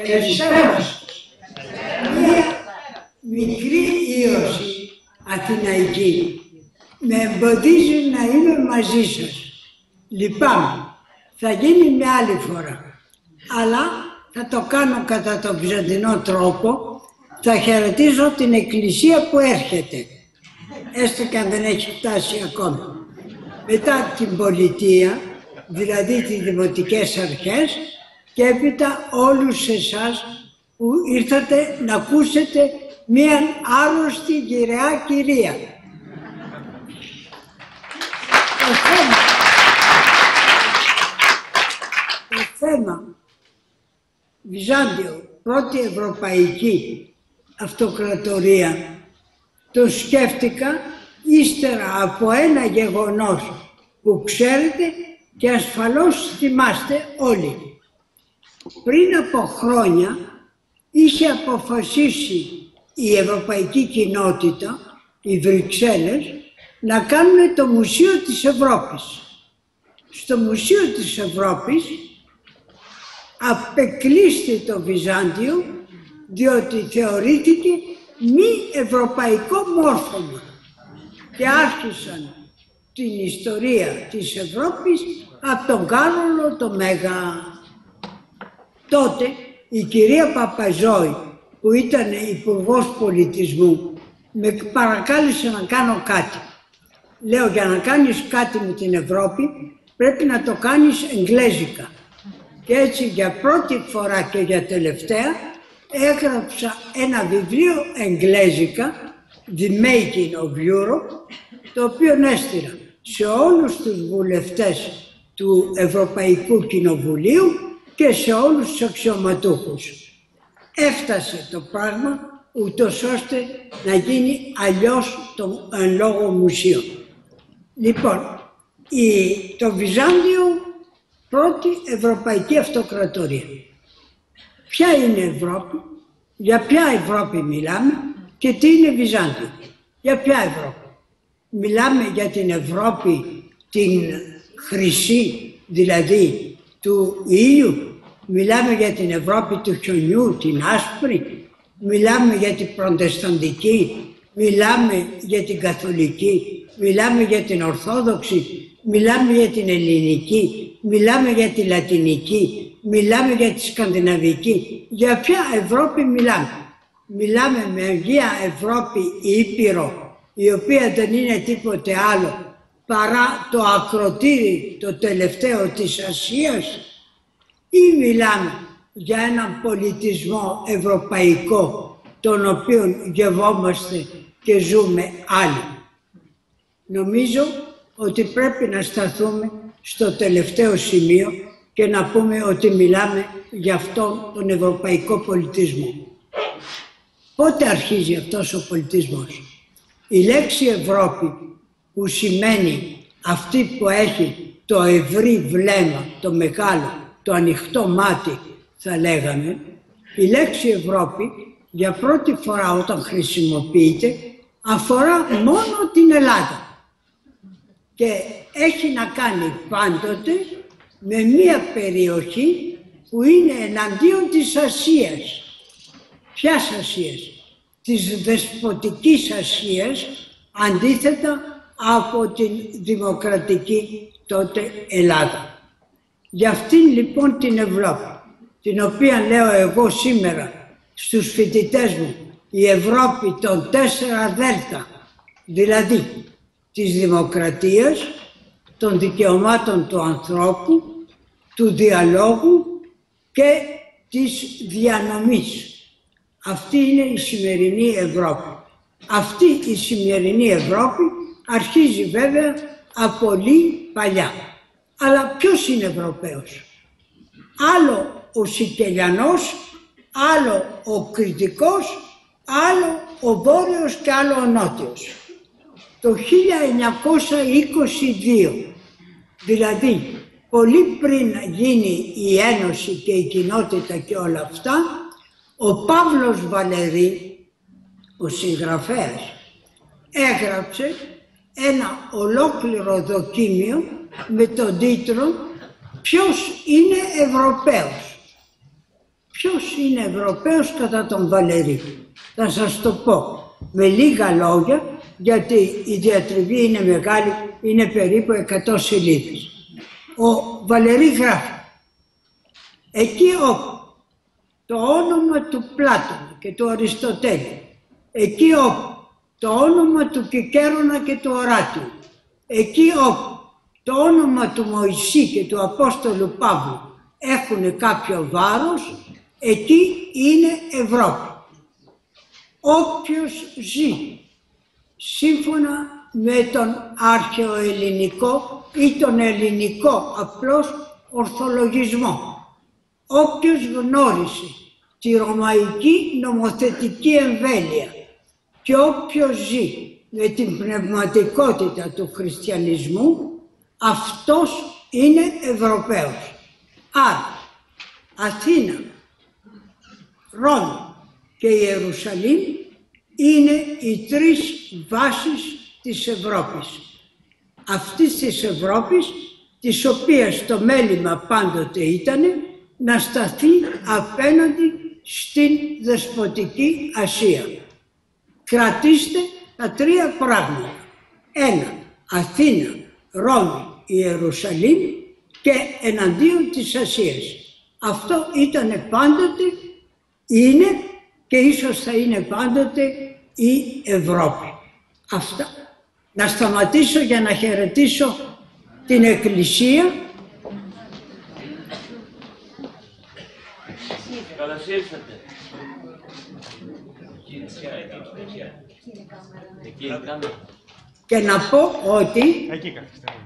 Καλησπέρα σας. Μία μικρή ίωση αθηναϊκή με εμποδίζει να είμαι μαζί σας. Λυπάμαι. Θα γίνει μια άλλη φορά. Αλλά θα το κάνω κατά τον βυζαντινό τρόπο. Θα χαιρετήσω την εκκλησία που έρχεται. Έστω και αν δεν έχει φτάσει ακόμα. Μετά την πολιτεία, δηλαδή τις δημοτικές αρχές, και έπειτα όλους εσάς που ήρθατε να ακούσετε μία άρρωστη γυραιά κυρία. Το θέμα Βυζάντιο, πρώτη ευρωπαϊκή αυτοκρατορία, το σκέφτηκα ύστερα από ένα γεγονός που ξέρετε και ασφαλώς θυμάστε όλοι. Πριν από χρόνια είχε αποφασίσει η Ευρωπαϊκή Κοινότητα, οι Βρυξέλλες, να κάνουν το Μουσείο της Ευρώπης. Στο Μουσείο της Ευρώπης απεκλείστη το Βυζάντιο διότι θεωρήθηκε μη ευρωπαϊκό μόρφωμα και άρχισαν την ιστορία της Ευρώπης από τον Κάρολο το Μέγα. Τότε η κυρία Παπαζόη, που ήταν υπουργός πολιτισμού, με παρακάλεσε να κάνω κάτι. Λέω, για να κάνεις κάτι με την Ευρώπη πρέπει να το κάνεις εγγλέζικα. Και έτσι για πρώτη φορά και για τελευταία έγραψα ένα βιβλίο εγγλέζικα, The Making of Europe, το οποίο έστειλα σε όλους τους βουλευτές του Ευρωπαϊκού Κοινοβουλίου και σε όλους τους αξιωματούχους. Έφτασε το πράγμα ούτως ώστε να γίνει αλλιώς το εν λόγω μουσείο. Λοιπόν, το Βυζάντιο, πρώτη ευρωπαϊκή αυτοκρατορία. Ποια είναι η Ευρώπη, για ποια Ευρώπη μιλάμε και τι είναι Βυζάντιο. Για ποια Ευρώπη. Μιλάμε για την Ευρώπη την χρυσή, δηλαδή του ήλιου. Μιλάμε για την Ευρώπη του χιονιού, την άσπρη. Μιλάμε για την προτεσταντική. Μιλάμε για την καθολική. Μιλάμε για την ορθόδοξη. Μιλάμε για την ελληνική. Μιλάμε για τη λατινική. Μιλάμε για τη σκανδιναβική. Για ποια Ευρώπη μιλάμε. Μιλάμε με μια Ευρώπη ήπειρο, η οποία δεν είναι τίποτε άλλο παρά το ακροτήρι το τελευταίο της Ασίας, ή μιλάμε για έναν πολιτισμό ευρωπαϊκό τον οποίο γευόμαστε και ζούμε άλλοι. Νομίζω ότι πρέπει να σταθούμε στο τελευταίο σημείο και να πούμε ότι μιλάμε για αυτόν τον ευρωπαϊκό πολιτισμό. Πότε αρχίζει αυτός ο πολιτισμός? Η λέξη Ευρώπη, που σημαίνει αυτή που έχει το ευρύ βλέμμα, το μεγάλο, το ανοιχτό μάτι θα λέγαμε, η λέξη Ευρώπη για πρώτη φορά όταν χρησιμοποιείται αφορά μόνο την Ελλάδα και έχει να κάνει πάντοτε με μία περιοχή που είναι εναντίον της Ασίας. Ποιας Ασίας? Της δεσποτικής Ασίας, αντίθετα από την δημοκρατική τότε Ελλάδα. Για αυτήν λοιπόν την Ευρώπη, την οποία λέω εγώ σήμερα στους φοιτητές μου, η Ευρώπη των 4 δέλτα, δηλαδή της δημοκρατίας, των δικαιωμάτων του ανθρώπου, του διαλόγου και της διανομής. Αυτή είναι η σημερινή Ευρώπη. Αυτή η σημερινή Ευρώπη αρχίζει βέβαια από πολύ παλιά. Αλλά ποιος είναι Ευρωπαίος? Άλλο ο Σικελιανός, άλλο ο Κρητικός, άλλο ο Βόρειος και άλλο ο Νότιος. Το 1922, δηλαδή πολύ πριν γίνει η Ένωση και η κοινότητα και όλα αυτά, ο Παύλος Βαλερή, ο συγγραφέας, έγραψε ένα ολόκληρο δοκίμιο με τον τίτλο «Ποιος είναι Ευρωπαίος?» ποιος είναι Ευρωπαίος κατά τον Βαλερή. Θα σας το πω με λίγα λόγια, γιατί η διατριβή είναι μεγάλη, είναι περίπου 100 σελίδες. Ο Βαλερή γράφει, εκεί όπου το όνομα του Πλάτωνα και του Αριστοτέλη, εκεί όπου το όνομα του Κικαίρονα και του Οράτιου, εκεί όπου το όνομα του Μωυσή και του Απόστολου Παύλου έχουν κάποιο βάρος, εκεί είναι Ευρώπη. Όποιος ζει σύμφωνα με τον αρχαιοελληνικό ή τον ελληνικό απλώς ορθολογισμό, όποιος γνώρισε τη ρωμαϊκή νομοθετική εμβέλεια και όποιος ζει με την πνευματικότητα του χριστιανισμού, αυτός είναι Ευρωπαίος. Άρα, Αθήνα, Ρώμη και Ιερουσαλήμ είναι οι τρεις βάσεις της Ευρώπης. Αυτής της Ευρώπης, της οποίας το μέλημα πάντοτε ήταν να σταθεί απέναντι στην δεσποτική Ασία. Κρατήστε τα τρία πράγματα. Ένα, Αθήνα, Ρώμη, Ιερουσαλήμ και εναντίον της Ασίας. Αυτό ήταν πάντοτε, είναι και ίσως θα είναι πάντοτε η Ευρώπη. Αυτά. Να σταματήσω για να χαιρετήσω την Εκκλησία. Καλώς ήρθατε. Και να πω ότι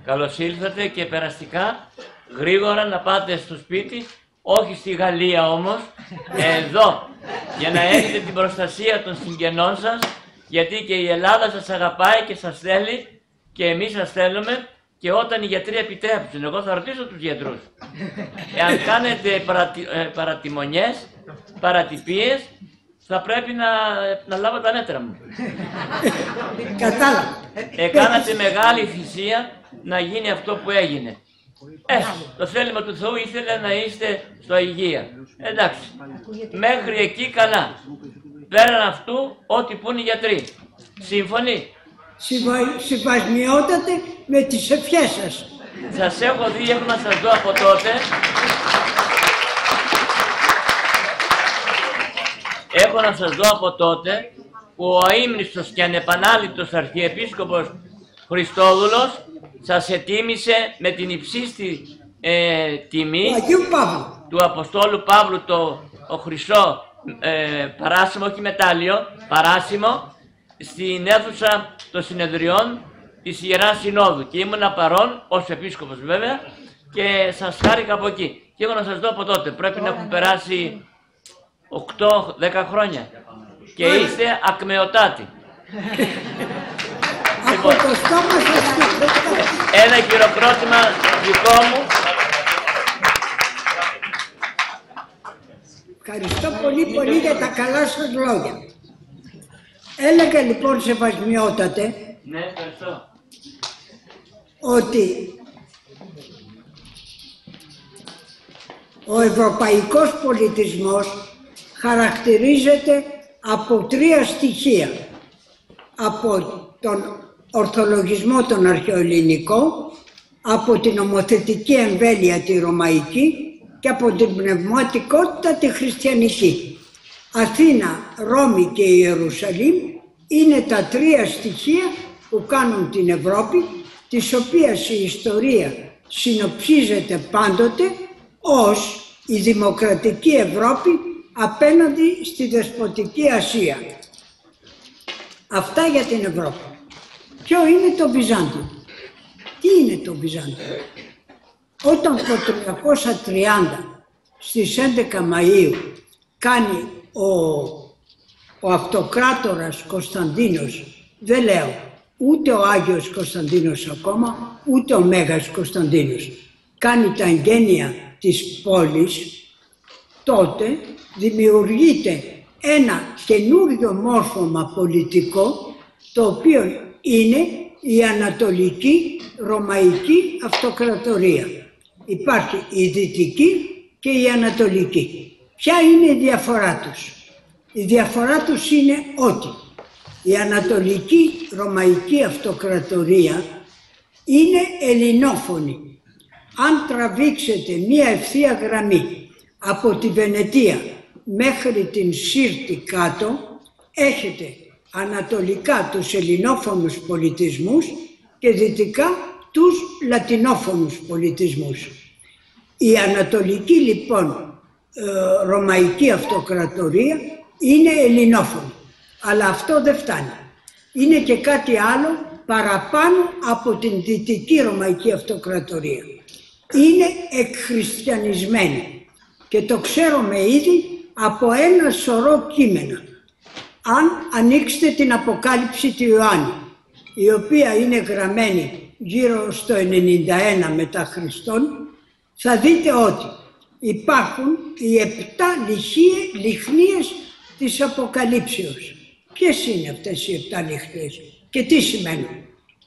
καλώς ήρθατε και περαστικά γρήγορα να πάτε στο σπίτι, όχι στη Γαλλία όμως, εδώ, για να έχετε την προστασία των συγγενών σας, γιατί και η Ελλάδα σας αγαπάει και σας θέλει και εμείς σας θέλουμε, και όταν οι γιατροί επιτρέψουν, εγώ θα ρωτήσω τους γιατρούς, εάν κάνετε παρατιμονιές, παρατυπίες, θα πρέπει να λάβω τα μέτρα μου. κατάλαβα. Κάνατε μεγάλη θυσία να γίνει αυτό που έγινε. Το θέλημα του Θεού ήθελε να είστε στο Αγία. Εντάξει, μέχρι εκεί καλά. Πέραν αυτού, ό,τι πουν οι γιατροί. Σύμφωνοι. Συμβασμιότατε με τις ευχές σας. Σας έχω δει, έχω να σας δω από τότε. Έχω να σας δω από τότε που ο αείμνηστος και ανεπανάληπτος Αρχιεπίσκοπος Χριστόδουλος σας ετίμησε με την υψίστη τιμή του Αποστόλου Παύλου ο χρυσό παράσημο, όχι μετάλλιο, παράσημο, στην αίθουσα των συνεδριών της Ιεράς Συνόδου, και ήμουνα παρόν ως επίσκοπος βέβαια και σας χάρηκα από εκεί. Και έχω να σας δω από τότε, πρέπει να έχουν περάσει 8-10 χρόνια και είστε ακμεωτάτοι. Από το στόμα σας. Ένα χειροκρότημα δικό μου. Ευχαριστώ πολύ για τα καλά σας λόγια. Έλεγα λοιπόν, σεβασμιότατε, Ναι, ευχαριστώ. ότι ο ευρωπαϊκός πολιτισμός χαρακτηρίζεται από τρία στοιχεία. Από τον ορθολογισμό τον αρχαιοελληνικό, από την νομοθετική εμβέλεια τη ρωμαϊκή και από την πνευματικότητα τη χριστιανική. Αθήνα, Ρώμη και Ιερουσαλήμ είναι τα τρία στοιχεία που κάνουν την Ευρώπη, της οποίας η ιστορία συνοψίζεται πάντοτε ως η δημοκρατική Ευρώπη απέναντι στη δεσποτική Ασία. Αυτά για την Ευρώπη. Ποιο είναι το Βυζάντιο? Τι είναι το Βυζάντιο? Όταν το 330 στις 11 Μαΐου κάνει ο αυτοκράτορας Κωνσταντίνος, δεν λέω ούτε ο Άγιος Κωνσταντίνος ακόμα, ούτε ο Μέγας Κωνσταντίνος, κάνει τα εγγένεια της πόλης, τότε δημιουργείται ένα καινούριο μόρφωμα πολιτικό, το οποίο είναι η Ανατολική Ρωμαϊκή Αυτοκρατορία. Υπάρχει η Δυτική και η Ανατολική. Ποια είναι η διαφορά τους? Η διαφορά τους είναι ότι η Ανατολική Ρωμαϊκή Αυτοκρατορία είναι ελληνόφωνη. Αν τραβήξετε μία ευθεία γραμμή από τη Βενετία μέχρι την Σύρτη κάτω, έχετε ανατολικά τους ελληνόφωνους πολιτισμούς και δυτικά τους λατινόφωνους πολιτισμούς. Η Ανατολική λοιπόν Ρωμαϊκή Αυτοκρατορία είναι ελληνόφωνη, αλλά αυτό δεν φτάνει. Είναι και κάτι άλλο παραπάνω από την Δυτική Ρωμαϊκή Αυτοκρατορία. Είναι εκχριστιανισμένη και το ξέρουμε ήδη από ένα σωρό κείμενα. Αν ανοίξετε την Αποκάλυψη του Ιωάννη, η οποία είναι γραμμένη γύρω στο 91 μετά Χριστόν, θα δείτε ότι υπάρχουν οι 7 λιχνίες της Αποκαλύψεως. Ποιες είναι αυτές οι 7 λιχνίες και τι σημαίνουν?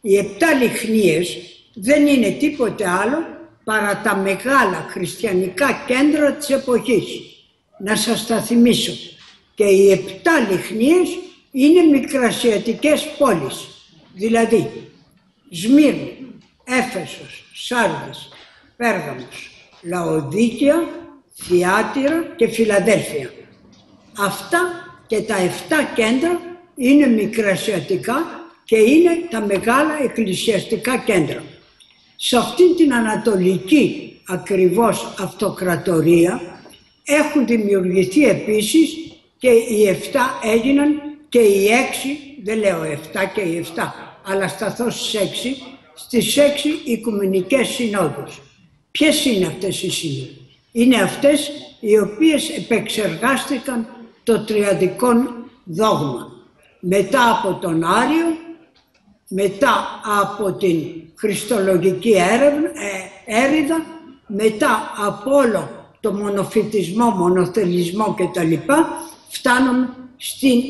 Οι 7 λιχνίες δεν είναι τίποτε άλλο παρά τα μεγάλα χριστιανικά κέντρα της εποχής. Να σας τα θυμίσω. Και οι 7 λιχνίες είναι μικρασιατικές πόλεις. Δηλαδή Σμύρνη, Έφεσος, Σάρδης, Πέργαμος, Λαοδίκια, Θιάτυρα και Φιλαδέλφια. Αυτά και τα 7 κέντρα είναι μικρασιατικά και είναι τα μεγάλα εκκλησιαστικά κέντρα. Σε αυτήν την ανατολική ακριβώς αυτοκρατορία έχουν δημιουργηθεί επίσης και οι 7 έγιναν και οι 6, δεν λέω 7 και οι 7, αλλά σταθώ στις 6, στις 6 Οικουμενικές Συνόδους. Ποιες είναι αυτές οι σύνοδοι? Είναι αυτές οι οποίες επεξεργάστηκαν το τριαδικό δόγμα. Μετά από τον Άριο, μετά από την χριστολογική έρηδα, μετά από όλο το μονοφυτισμό, μονοθελισμό κτλ. Φτάνουμε στην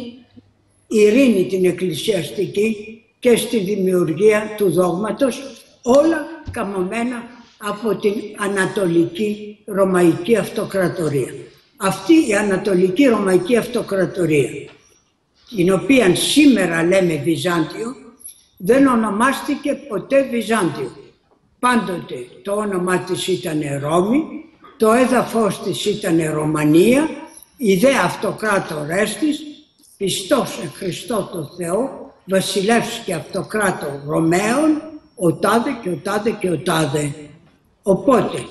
ειρήνη την εκκλησιαστική και στη δημιουργία του δόγματος, όλα καμωμένα από την Ανατολική Ρωμαϊκή Αυτοκρατορία. Αυτή η Ανατολική Ρωμαϊκή Αυτοκρατορία, την οποία σήμερα λέμε Βυζάντιο, δεν ονομάστηκε ποτέ Βυζάντιο. Πάντοτε το όνομά της ήταν Ρώμη, το έδαφος της ήταν Ρωμανία, οι δε αυτοκράτορές της, πιστός εν Χριστώ το Θεό, βασιλεύς και αυτοκράτορ Ρωμαίων, ο τάδε και ο τάδε και ο τάδε. Οπότε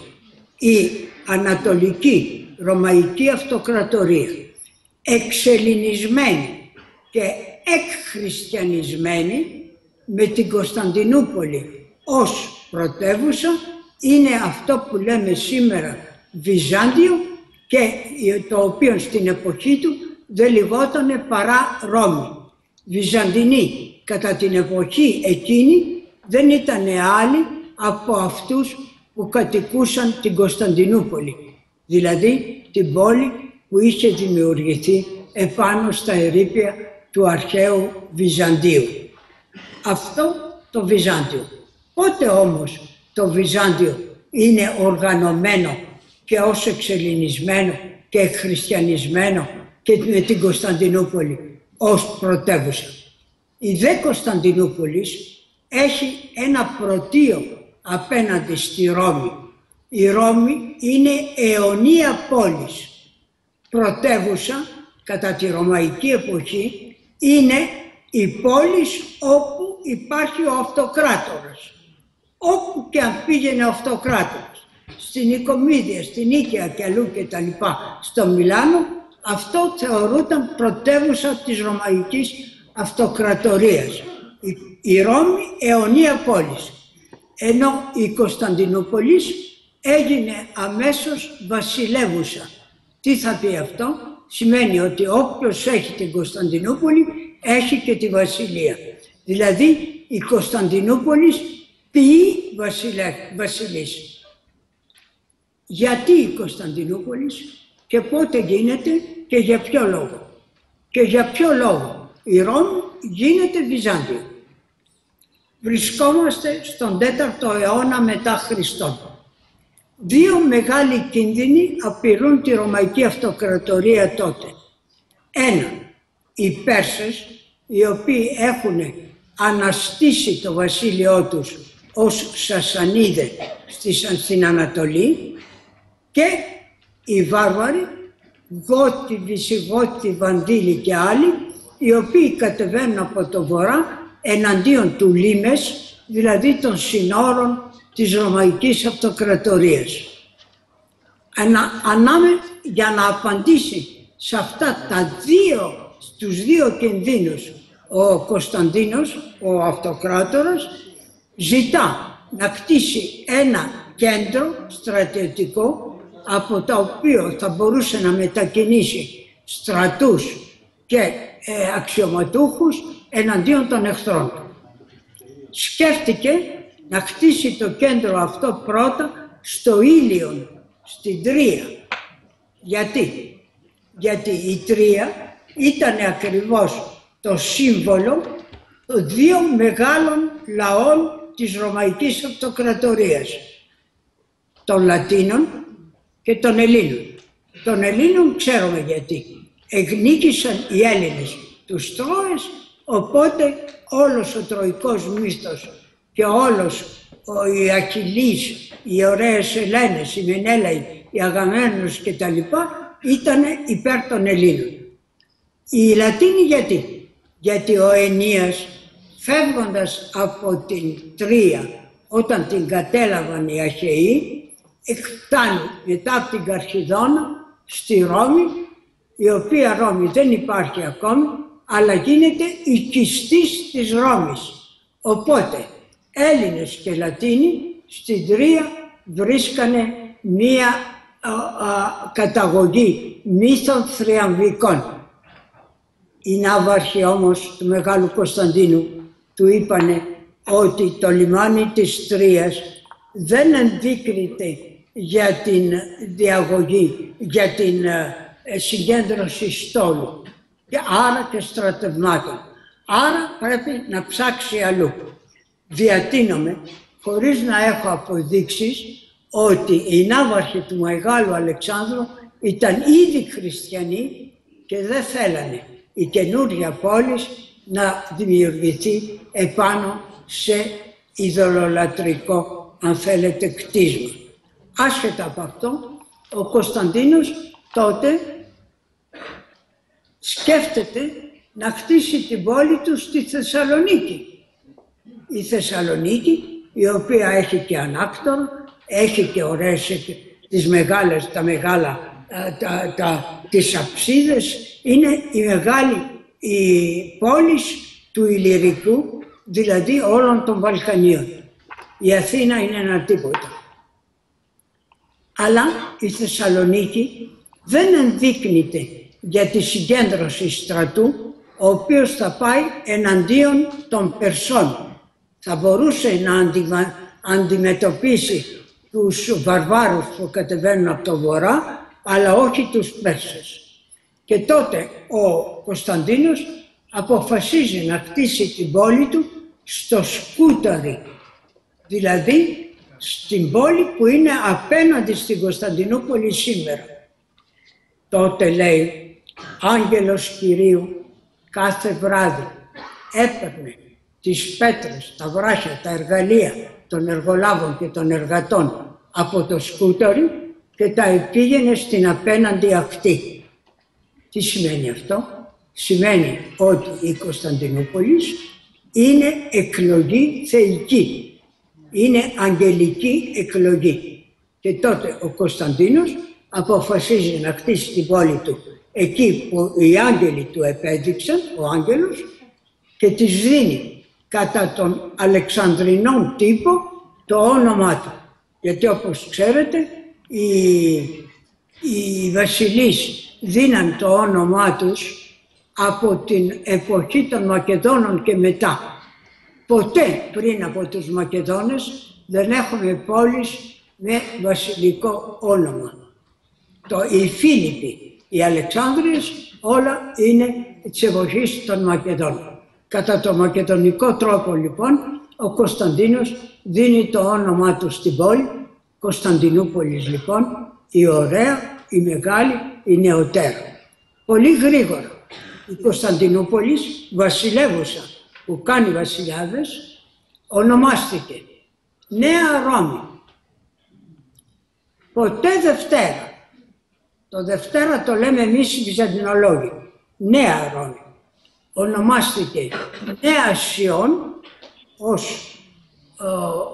η Ανατολική Ρωμαϊκή Αυτοκρατορία, εξελληνισμένη και εκχριστιανισμένη, με την Κωνσταντινούπολη ως πρωτεύουσα, είναι αυτό που λέμε σήμερα Βυζάντιο, και το οποίο στην εποχή του δεν λιγότανε παρά Ρώμη. Βυζαντινοί κατά την εποχή εκείνη δεν ήταν άλλοι από αυτούς που κατοικούσαν την Κωνσταντινούπολη, δηλαδή την πόλη που είχε δημιουργηθεί επάνω στα ερείπια του αρχαίου Βυζαντίου. Αυτό το Βυζάντιο. Πότε όμως το Βυζάντιο είναι οργανωμένο και ως εξελληνισμένο και χριστιανισμένο και με την Κωνσταντινούπολη ως πρωτεύουσα? Η δε Κωνσταντινούπολης έχει ένα πρωτείο απέναντι στη Ρώμη. Η Ρώμη είναι αιωνία πόλης. Πρωτεύουσα κατά τη Ρωμαϊκή εποχή είναι η πόλη όπου υπάρχει ο αυτοκράτορας. Όπου και αν πήγαινε ο αυτοκράτορας, στην Νικομίδια, στην Νίκαια και αλλού και τα λοιπά, στο Μιλάνο, αυτό θεωρούταν πρωτεύουσα της Ρωμαϊκής Αυτοκρατορίας. Η Ρώμη αιωνία πόλης. Ενώ η Κωνσταντινούπολη έγινε αμέσως βασιλεύουσα. Τι θα πει αυτό? Σημαίνει ότι όποιος έχει την Κωνσταντινούπολη έχει και τη βασιλεία. Δηλαδή η Κωνσταντινούπολη ποιεί βασιλείς. Γιατί η Κωνσταντινούπολη και πότε γίνεται και για ποιο λόγο? Και για ποιο λόγο η Ρώμη γίνεται Βυζάντιο? Βρισκόμαστε στον 4ο αιώνα μετά Χριστόν. Δύο μεγάλοι κίνδυνοι απειλούν τη Ρωμαϊκή Αυτοκρατορία τότε. Ένα, οι Πέρσες, οι οποίοι έχουν αναστήσει το βασίλειό τους ως Σασανίδες στην Ανατολή, και οι Βάρβαροι, Γότοι, Βυσιγότοι, Βανδύλοι και άλλοι, οι οποίοι κατεβαίνουν από το βορρά εναντίον του Λίμες, δηλαδή των συνόρων της Ρωμαϊκής Αυτοκρατορίας. Για να απαντήσει σε αυτά στους δύο κινδύνους, ο Κωνσταντίνος, ο Αυτοκράτορας, ζητά να κτίσει ένα κέντρο στρατιωτικό από το οποίο θα μπορούσε να μετακινήσει στρατούς και αξιωματούχους εναντίον των εχθρών του. Σκέφτηκε να χτίσει το κέντρο αυτό πρώτα στο Ήλιον, στην Τρία. Γιατί η Τρία ήταν ακριβώς το σύμβολο των δύο μεγάλων λαών της Ρωμαϊκής Αυτοκρατορίας, των Λατίνων και των Ελλήνων. Των Ελλήνων ξέρουμε γιατί. Εκνίκησαν οι Έλληνες τους Τρώες, οπότε όλος ο τροϊκός μύθος και όλος οι Αχιλλείς, οι ωραίες Ελένες, οι Μενέλαοι, οι Αγαμένους και τα λοιπά ήταν υπέρ των Ελλήνων. Οι Λατίνοι γιατί ο Ενίας, φεύγοντας από την Τρία όταν την κατέλαβαν οι Αχαιοί, φτάνει μετά από την Καρχιδόνα στη Ρώμη, η οποία Ρώμη δεν υπάρχει ακόμη, αλλά γίνεται οικιστής της Ρώμης. Οπότε Έλληνες και Λατίνοι στην Τρία βρίσκανε μία καταγωγή μύθων θριαμβικών. Οι ναύαρχοι όμως του Μεγάλου Κωνσταντίνου του είπανε ότι το λιμάνι της Τρίας δεν ενδείκνυται για την διαγωγή, για την συγκέντρωση στόλου, και άρα και στρατευμάτων. Άρα πρέπει να ψάξει αλλού. Διατείνομαι, χωρίς να έχω αποδείξεις, ότι οι ναύαρχοι του Μεγάλου Αλεξάνδρου ήταν ήδη χριστιανοί και δεν θέλανε η καινούργια πόλη να δημιουργηθεί επάνω σε ειδωλολατρικό, αν θέλετε, κτίσμα. Άσχετα από αυτό, ο Κωνσταντίνος τότε σκέφτεται να χτίσει την πόλη του στη Θεσσαλονίκη. Η Θεσσαλονίκη, η οποία έχει και ανάκτορο, έχει και ωραίες τις αψίδες, είναι η πόλη του Ηλυρικού, δηλαδή όλων των Βαλκανίων. Η Αθήνα είναι ένα τίποτα. Αλλά η Θεσσαλονίκη δεν ενδείκνυται για τη συγκέντρωση στρατού, ο οποίος θα πάει εναντίον των Περσών. Θα μπορούσε να αντιμετωπίσει τους βαρβάρους που κατεβαίνουν από το βορρά, αλλά όχι τους Πέρσες. Και τότε ο Κωνσταντίνος αποφασίζει να χτίσει την πόλη του στο Σκούταρι, δηλαδή στην πόλη που είναι απέναντι στην Κωνσταντινούπολη σήμερα. Τότε λέει, άγγελος Κυρίου κάθε βράδυ έπαιρνε τις πέτρες, τα βράχια, τα εργαλεία των εργολάβων και των εργατών από το Σκούταρι και τα πήγαινε στην απέναντι ακτή. Τι σημαίνει αυτό? Σημαίνει ότι η Κωνσταντινούπολη είναι εκλογή θεϊκή. Είναι αγγελική εκλογή. Και τότε ο Κωνσταντίνος αποφασίζει να χτίσει την πόλη του εκεί που οι άγγελοι του επέδειξαν, ο άγγελος, και της δίνει κατά τον Αλεξανδρινόν τύπο το όνομά του. Γιατί όπως ξέρετε οι βασιλείς δίναν το όνομά τους από την εποχή των Μακεδόνων και μετά. Ποτέ πριν από τους Μακεδόνες δεν έχουμε πόλεις με βασιλικό όνομα. Οι Φίλιπποι, οι Αλεξάνδριες, όλα είναι της εποχής των Μακεδόνων. Κατά το μακεδονικό τρόπο λοιπόν, ο Κωνσταντίνος δίνει το όνομά του στην πόλη, Κωνσταντινούπολης λοιπόν, η ωραία, η μεγάλη, η νεωτέρα. Πολύ γρήγορα η Κωνσταντινούπολης, βασιλεύουσα που κάνει βασιλιάδες, ονομάστηκε Νέα Ρώμη. Ποτέ Δευτέρα. Το Δευτέρα το λέμε εμείς οι Βυζαντινολόγοι. Νέα Ρώμη. Ονομάστηκε Νέα Σιών ως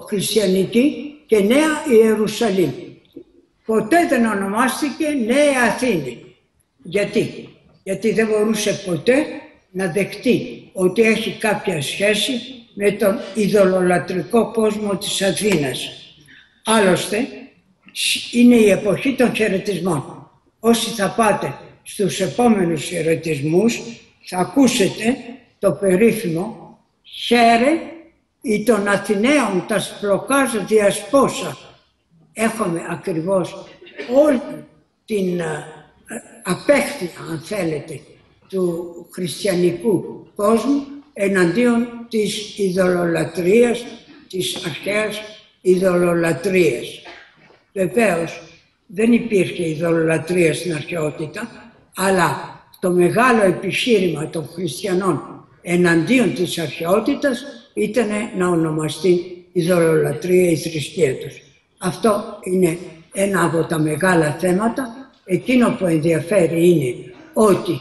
χριστιανική και Νέα Ιερουσαλήμ. Ποτέ δεν ονομάστηκε Νέα Αθήνη. Γιατί? Γιατί δεν μπορούσε ποτέ να δεχτεί ότι έχει κάποια σχέση με τον ειδωλολατρικό κόσμο της Αθήνας. Άλλωστε, είναι η εποχή των χαιρετισμών. Όσοι θα πάτε στους επόμενους χαιρετισμούς, θα ακούσετε το περίφημο «Χαίρε ή των Αθηναίων τα σπλοκάζ διασπόσα». Έχουμε ακριβώς όλη την απέχθεια, αν θέλετε, του χριστιανικού κόσμου εναντίον της ειδωλολατρίας, της αρχαίας ειδωλολατρίας. Βεβαίως, δεν υπήρχε ειδωλολατρία στην αρχαιότητα, αλλά το μεγάλο επιχείρημα των χριστιανών εναντίον της αρχαιότητας ήταν να ονομαστεί ειδωλολατρία η θρησκεία τους. Αυτό είναι ένα από τα μεγάλα θέματα. Εκείνο που ενδιαφέρει είναι ότι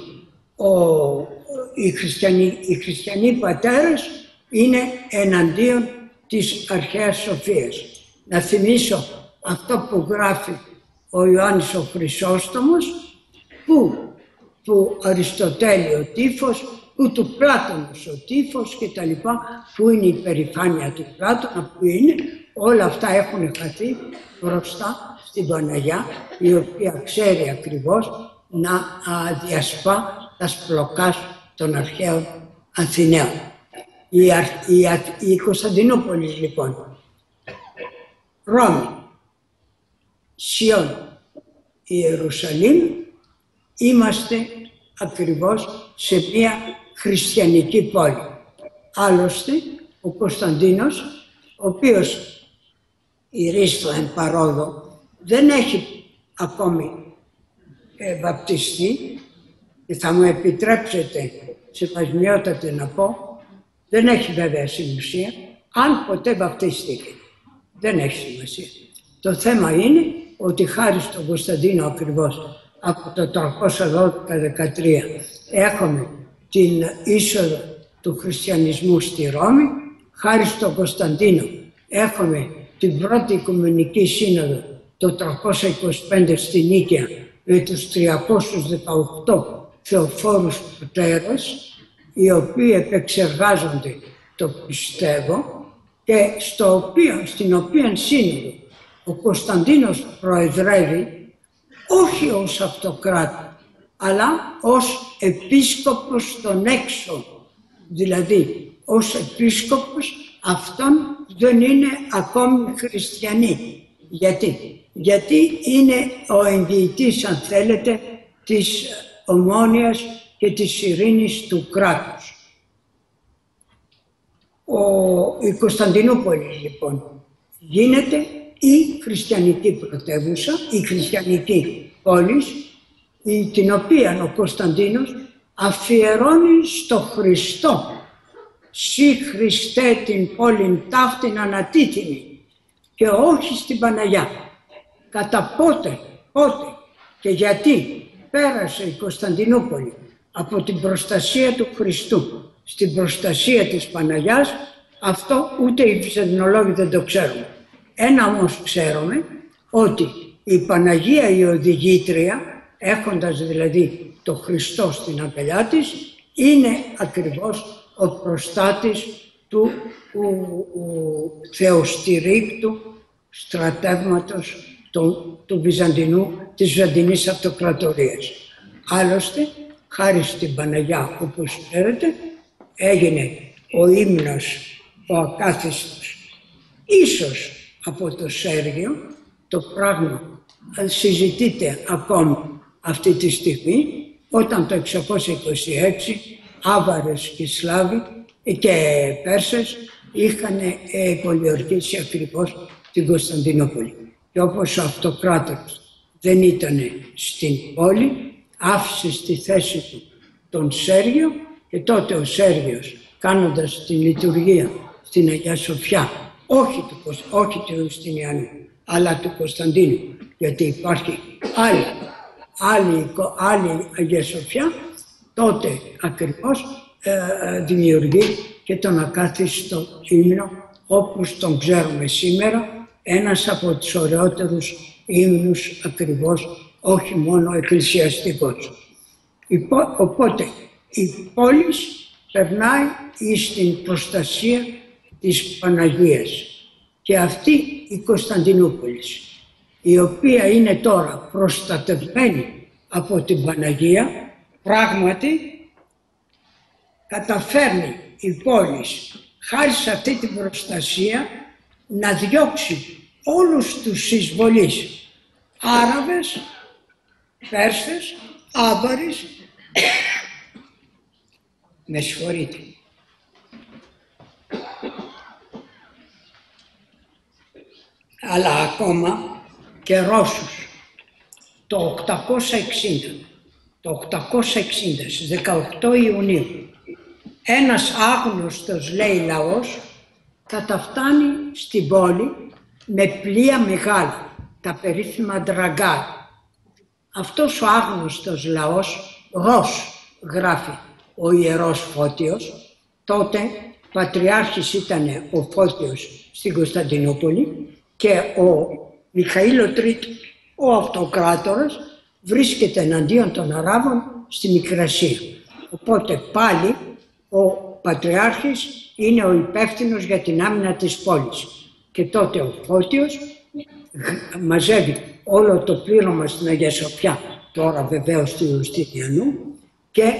οι χριστιανοί πατέρες είναι εναντίον της αρχαίας σοφίας. Να θυμίσω αυτό που γράφει ο Ιωάννης ο Χρυσόστομος, που του Αριστοτέλη ο τύφος, που του Πλάτωνος ο τύφος και τα λοιπά, που είναι η περηφάνεια του Πλάτωνα, που είναι, όλα αυτά έχουν χαθεί μπροστά στην Παναγιά, η οποία ξέρει ακριβώς να διασπά τα σπλοκάς των αρχαίων Αθηναίων. Η Κωνσταντινούπολη λοιπόν, Ρώμη, Σιών, Ιερουσαλήμ, είμαστε ακριβώς σε μια χριστιανική πόλη. Άλλωστε, ο Κωνσταντίνος, ο οποίος ηρίστο εν παρόδο, δεν έχει ακόμη βαπτιστεί, και θα μου επιτρέψετε σεβασμιότατα να πω, δεν έχει βέβαια σημασία αν ποτέ βαπτίστηκε. Δεν έχει σημασία. Το θέμα είναι ότι χάρη στον Κωνσταντίνο ακριβώς από το 312-13 έχουμε την είσοδο του χριστιανισμού στη Ρώμη, χάρη στον Κωνσταντίνο έχουμε την πρώτη Οικουμενική Σύνοδο το 325 στη Νίκαια με τους 318 θεοφόρους πατέρες, οι οποίοι επεξεργάζονται το πιστεύω και στην οποία σύνοδο ο Κωνσταντίνος προεδρεύει όχι ως αυτοκράτη, αλλά ως επίσκοπος των έξω, δηλαδή ως επίσκοπος αυτών που δεν είναι ακόμη χριστιανοί. Γιατί είναι ο εγγυητής, αν θέλετε, της ομόνοιας και της ειρήνης του κράτους. Η Κωνσταντινούπολη λοιπόν γίνεται η χριστιανική πρωτεύουσα, η χριστιανική πόλη, την οποία ο Κωνσταντίνος αφιερώνει στο Χριστό. «Συ Χριστέ την πόλην ταύτην ανατίθινη» και όχι στην Παναγιά. Κατά πότε και γιατί πέρασε η Κωνσταντινούπολη από την προστασία του Χριστού στην προστασία της Παναγιάς, αυτό ούτε οι Βυζαντινολόγοι δεν το ξέρουν. Ένα όμως ξέρουμε, ότι η Παναγία η οδηγήτρια, έχοντας δηλαδή το Χριστό στην αγκαλιά της, είναι ακριβώς ο προστάτης του θεοστηρίκτου στρατεύματος του της Βυζαντινής Αυτοκρατορίας. Άλλωστε, χάρη στην Παναγιά, όπως ξέρετε, έγινε ο ύμνος ο ακάθιστος. Ίσως από το Σέργιο, το πράγμα συζητείται ακόμη αυτή τη στιγμή, όταν το 626 Άβαρες και Σλάβοι και Πέρσες είχαν πολιορκήσει ακριβώς την Κωνσταντινούπολη. και όπως ο αυτοκράτορας δεν ήταν στην πόλη, άφησε στη θέση του τον Σέργιο και τότε ο Σέργιος, κάνοντας τη λειτουργία στην Αγία Σοφιά, όχι του Ιουστινιανού, αλλά του Κωνσταντίνου, γιατί υπάρχει άλλη Αγία Σοφιά, τότε ακριβώς δημιουργεί και τον ακάθιστο ύμνο, όπως τον ξέρουμε σήμερα, ένας από τους ωραιότερους ύμνους ακριβώς, όχι μόνο εκκλησιαστικός. Οπότε η πόλη περνάει στην προστασία της Παναγίας και αυτή η Κωνσταντινούπολη, η οποία είναι τώρα προστατευμένη από την Παναγία, πράγματι καταφέρνει η πόλη χάρη σε αυτή την προστασία να διώξει όλους τους εισβολείς, Άραβες, Πέρσες, Άβαρες, με συγχωρείτε, αλλά ακόμα και Ρώσους. Το 860, στις 18 Ιουνίου, ένας άγνωστος, λέει, λαός καταφτάνει στην πόλη με πλοία μεγάλα, τα περίφημα ντραγκάρ. Αυτός ο άγνωστος λαός, Ρος γράφει ο Ιερός Φώτιος, τότε πατριάρχης ήταν ο Φώτιος στην Κωνσταντινούπολη και ο Μιχαήλ Τρίτος, ο αυτοκράτορας, βρίσκεται εναντίον των Αράβων στη Μικρασία. Οπότε πάλι ο πατριάρχης είναι ο υπεύθυνος για την άμυνα της πόλης. Και τότε ο Φώτιος μαζεύει όλο το πλήρωμα στην Αγία Σοφιά, τώρα βεβαίως του Ιουστινιανού, και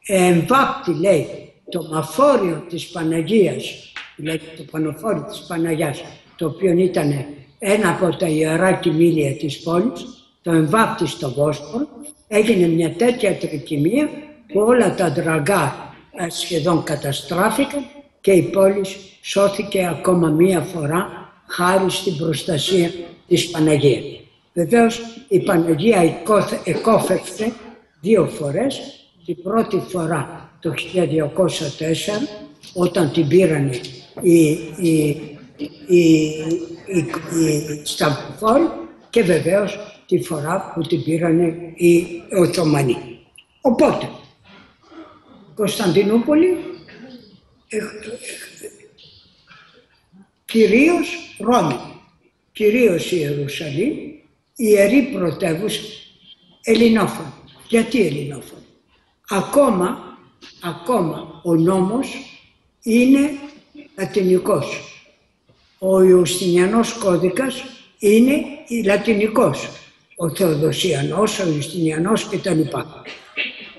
εμβάπτει, λέει, το μαφόριο της Παναγίας, δηλαδή το πανοφόριο της Παναγιάς, το οποίο ήταν ένα από τα ιερά κοιμήλια της πόλης, το εμβάπτει στο Βόσπορο, έγινε μια τέτοια τρικυμία που όλα τα ντραγκάρ σχεδόν καταστράφηκαν και η πόλη σώθηκε ακόμα μία φορά χάρη στην προστασία της Παναγίας. Βεβαίως η Παναγία εκόφευθε 2 φορές. Την πρώτη φορά το 1204, όταν την πήρανε οι Σταυροφόροι, και βεβαίως τη φορά που την πήρανε οι Οθωμανοί. Οπότε, Κωνσταντινούπολη, κυρίως Ρώμη, κυρίως Ιερουσαλήμ, ιερή πρωτεύουσα, ελληνόφωνη. Γιατί ελληνόφωνη? Ακόμα ο νόμος είναι λατινικός. Ο Ιουστινιανός κώδικας είναι λατινικός. Ο Θεοδοσιανός, ο Ιουστινιανός κτλ.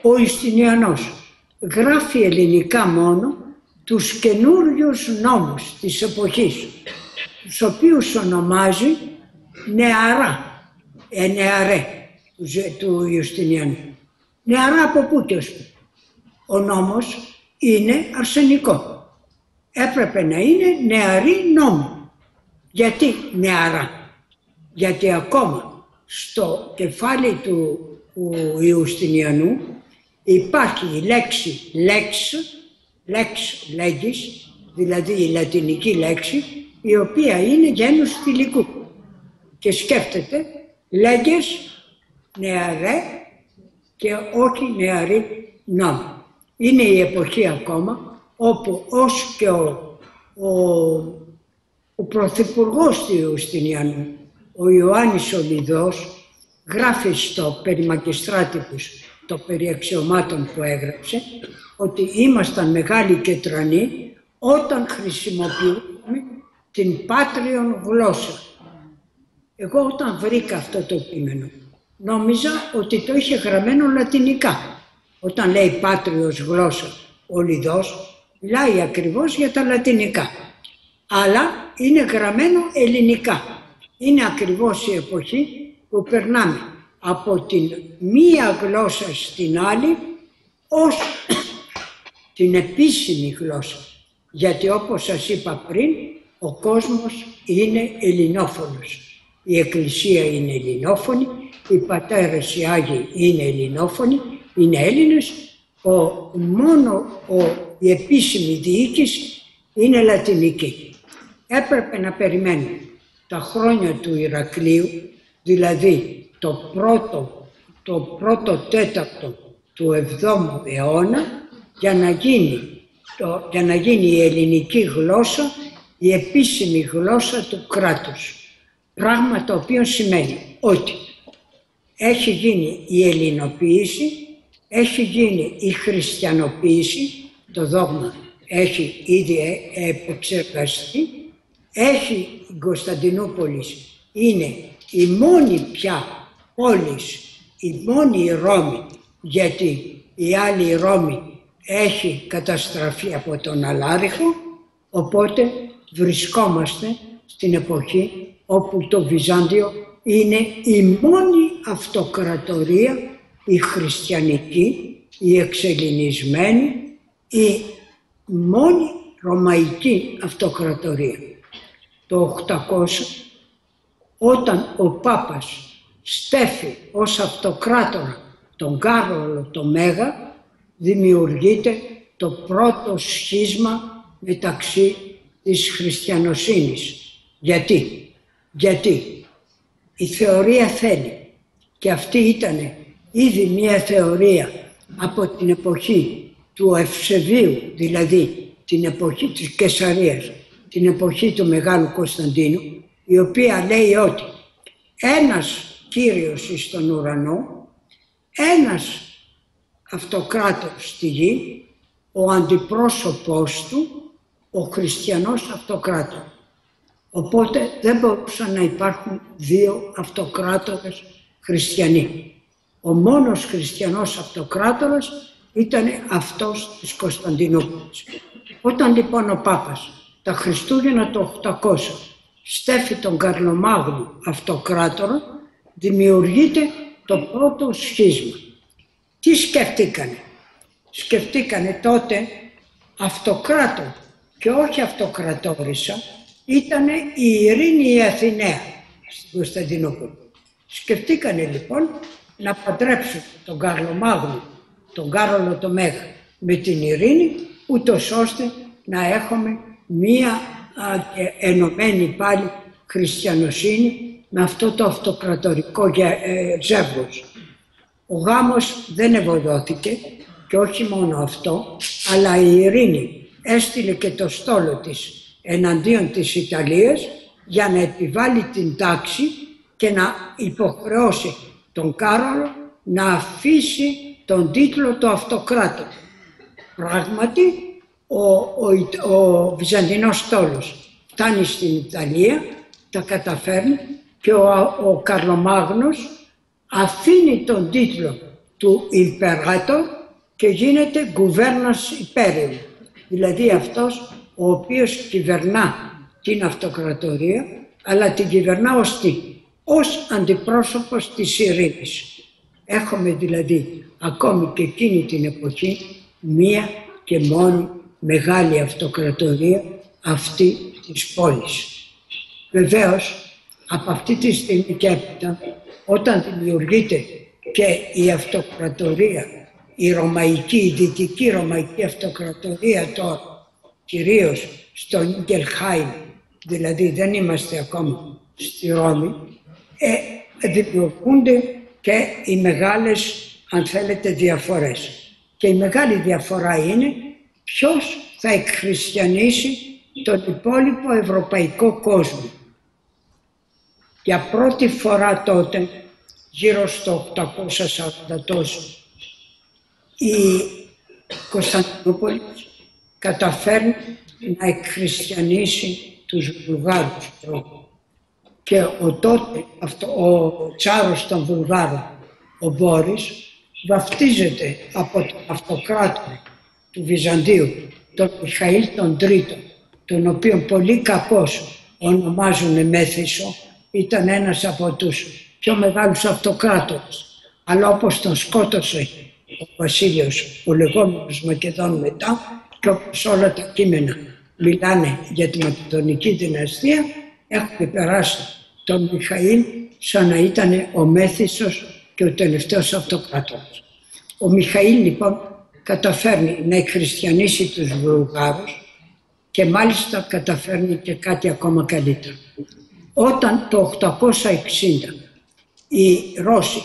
Ο Ιουστινιανός γράφει ελληνικά μόνο τους καινούριους νόμους της εποχής, τους οποίους ονομάζει νεαρά, νεαρέ του Ιουστινιανού. Νεαρά από πού και ως πού? Ο νόμος είναι αρσενικό. Έπρεπε να είναι νεαρή νόμο. Γιατί νεαρά? Γιατί ακόμα στο κεφάλι του Ιουστινιανού υπάρχει η λέξη λέγης, δηλαδή η λατινική λέξη, η οποία είναι γένους θηλυκού. Και σκέφτεται λέγες νεαρέ και όχι νεαρή νόμο. Είναι η εποχή ακόμα όπου ως και ο πρωθυπουργός του Ιουστινιανού, ο Ιωάννης ο Λιδός, γράφει στο περί Μαγιστράτικους, το περί αξιωμάτων που έγραψε, ότι ήμασταν μεγάλοι και τρανοί όταν χρησιμοποιούμε την πάτριον γλώσσα. Εγώ όταν βρήκα αυτό το κείμενο, νόμιζα ότι το είχε γραμμένο λατινικά. Όταν λέει πάτριος γλώσσα ο Λιδός, μιλάει ακριβώς για τα λατινικά. Αλλά είναι γραμμένο ελληνικά. Είναι ακριβώς η εποχή που περνάμε από την μία γλώσσα στην άλλη ως την επίσημη γλώσσα. Γιατί όπως σας είπα πριν, ο κόσμος είναι ελληνόφωνος. η Εκκλησία είναι ελληνόφωνη, οι πατέρες οι Άγιοι είναι ελληνόφωνοι, είναι Έλληνες, μόνο η επίσημη διοίκηση είναι λατινική. Έπρεπε να περιμένουμε τα χρόνια του Ηρακλείου, δηλαδή το πρώτο τέταρτο του 7ου αιώνα, για να γίνει η ελληνική γλώσσα η επίσημη γλώσσα του κράτους. Πράγμα το οποίο σημαίνει ότι έχει γίνει η ελληνοποίηση, έχει γίνει η χριστιανοποίηση, το δόγμα έχει ήδη επεξεργαστεί, η Κωνσταντινούπολη είναι η μόνη πια πόλη, η μόνη Ρώμη, γιατί η άλλη Ρώμη έχει καταστραφεί από τον Αλάριχο, οπότε βρισκόμαστε στην εποχή όπου το Βυζάντιο είναι η μόνη αυτοκρατορία, η χριστιανική, η εξελληνισμένη, η μόνη ρωμαϊκή αυτοκρατορία. Το 800, όταν ο Πάπας στέφει ως αυτοκράτορα τον Κάρολο το Μέγα, δημιουργείται το πρώτο σχίσμα μεταξύ της χριστιανοσύνης. Γιατί η θεωρία θέλει, και αυτή ήταν ήδη μια θεωρία από την εποχή του Ευσεβίου, δηλαδή την εποχή της Καισαρίας, την εποχή του Μεγάλου Κωνσταντίνου, η οποία λέει ότι ένας Κύριος εις τον ουρανό, ένας αυτοκράτορ στη γη, ο αντιπρόσωπός του, ο χριστιανός αυτοκράτορ. Οπότε δεν μπορούσαν να υπάρχουν δύο αυτοκράτορες χριστιανοί. Ο μόνος χριστιανός αυτοκράτορας ήταν αυτός της Κωνσταντινούπολης. Όταν λοιπόν ο Πάπας τα Χριστούγεννα το 800 στέφει τον Καρλομάγνο αυτοκράτορα, δημιουργείται το πρώτο σχίσμα. Τι σκεφτήκανε? Σκεφτήκανε τότε αυτοκράτορ και όχι αυτοκρατόρισα, ήταν η Ειρήνη η Αθηναία στην Κωνσταντινούπολη. Σκεφτήκανε λοιπόν να παντρέψουν τον Καρλομάγνο, τον Κάρολο το Μέγα με την Ειρήνη, ούτως ώστε να έχουμε μία ενωμένη πάλι χριστιανοσύνη με αυτό το αυτοκρατορικό ζεύγος. Ο γάμος δεν ευωδόθηκε και όχι μόνο αυτό, αλλά η Ειρήνη έστειλε και το στόλο της εναντίον της Ιταλίας για να επιβάλλει την τάξη και να υποχρεώσει τον Κάρολο να αφήσει τον τίτλο του αυτοκράτορα. Πράγματι, ο Βυζαντινός στόλος φτάνει στην Ιταλία, τα καταφέρνει και ο Καρλομάγνος αφήνει τον τίτλο του Ιμπεράτορ και γίνεται γκουβέρνας υπέριου, δηλαδή αυτός ο οποίος κυβερνά την αυτοκρατορία, αλλά την κυβερνά ως αντιπρόσωπος της ειρήνης. Έχουμε δηλαδή ακόμη και εκείνη την εποχή μία και μόνη μεγάλη αυτοκρατορία, αυτή της πόλης. Βεβαίως, από αυτή τη στιγμή και έπειτα, όταν δημιουργείται και η αυτοκρατορία, η ρωμαϊκή, η δυτική ρωμαϊκή αυτοκρατορία τώρα, κυρίως στο Νίγκελχάιμ, δηλαδή δεν είμαστε ακόμα στη Ρώμη, δημιουργούνται και οι μεγάλες, αν θέλετε, διαφορές. Και η μεγάλη διαφορά είναι ποιος θα εκχριστιανίσει τον υπόλοιπο ευρωπαϊκό κόσμο. Για πρώτη φορά τότε, γύρω στο 840 τόσο, η Κωνσταντινούπολη καταφέρνει να εκχριστιανίσει τους Βουλγάρους. Και ο τσάρος των Βουλγάρων, ο Μπόρις, βαφτίζεται από τον αυτοκράτορα του Βυζαντίου, τον Μιχαήλ τον Τρίτο, τον οποίο πολύ κακώς ονομάζουν Μέθησο, ήταν ένας από τους πιο μεγάλους αυτοκράτορες. Αλλά όπως τον σκότωσε ο Βασίλειος, ο λεγόμενος Μακεδόν μετά, και όπως όλα τα κείμενα μιλάνε για τη Μακεδονική δυναστεία, έχουμε περάσει τον Μιχαήλ σαν να ήταν ο μέθιστος και ο τελευταίος αυτοκράτορας. Ο Μιχαήλ λοιπόν καταφέρνει να εκχριστιανίσει τους Βουλγάρους και μάλιστα καταφέρνει και κάτι ακόμα καλύτερο. Όταν το 860 οι Ρώσοι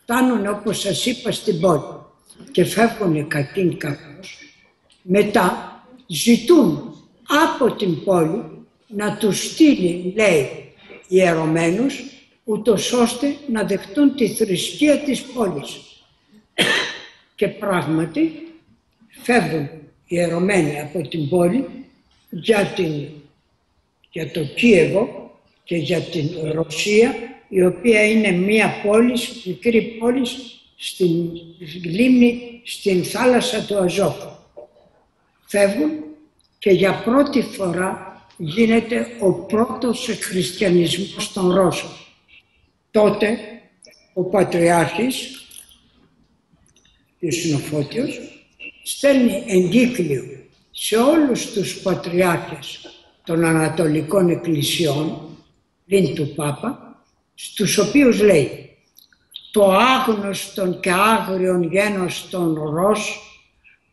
φτάνουν, όπως σας είπα, στην πόλη και φεύγουν κακήν κακώς, μετά ζητούν από την πόλη να τους στείλει, λέει, ιερωμένους, ούτως ώστε να δεχτούν τη θρησκεία της πόλης. Και πράγματι φεύγουν ιερωμένοι από την πόλη για το Κίεβο και για την Ρωσία, η οποία είναι μία πόλη, μικρή πόλη στην λίμνη, στην θάλασσα του Αζόφ. Φεύγουν και για πρώτη φορά γίνεται ο πρώτος χριστιανισμός των Ρώσων. Τότε ο Πατριάρχης, ο Φώτιος, στέλνει εγκύκλιο σε όλους τους πατριάρχες των Ανατολικών Εκκλησιών, πλην του Πάπα, στους οποίους λέει «Το άγνωστον και άγριον γένος των Ρώσ,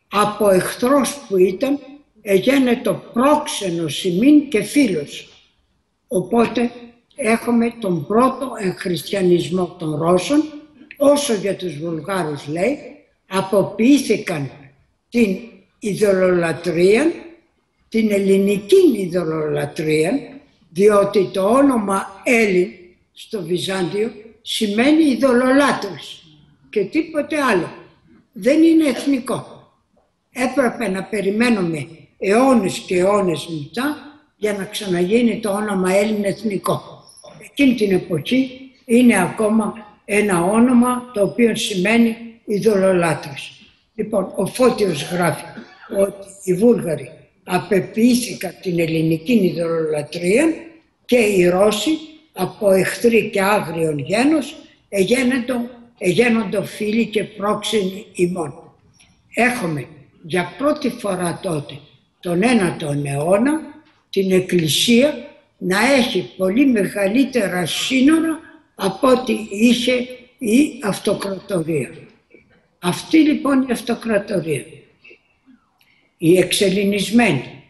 από εχθρός που ήταν, εγένετο πρόξενος ημίν και φίλος». Οπότε έχουμε τον πρώτο χριστιανισμό των Ρώσων. Όσο για τους Βουλγάρους λέει, αποποιήθηκαν την ειδωλολατρία, την ελληνική ειδωλολατρία, διότι το όνομα Έλλην στο Βυζάντιο σημαίνει ειδωλολάτρης και τίποτε άλλο. Δεν είναι εθνικό. Έπρεπε να περιμένουμε αιώνες και αιώνες μετά για να ξαναγίνει το όνομα Έλλην εθνικό. Εκείνη την εποχή είναι ακόμα ένα όνομα το οποίο σημαίνει ειδωλολάτρης. Λοιπόν, ο Φώτιος γράφει ότι οι Βούλγαροι απεποιήθηκαν την ελληνική ειδωλολατρία και οι Ρώσοι από εχθροί και άγριον γένος εγένοντο φίλοι και πρόξενοι ημών. Έχουμε για πρώτη φορά τότε, τον 9ο αιώνα, την Εκκλησία να έχει πολύ μεγαλύτερα σύνορα από ό,τι είχε η αυτοκρατορία. Αυτή λοιπόν η αυτοκρατορία, η εξελληνισμένη,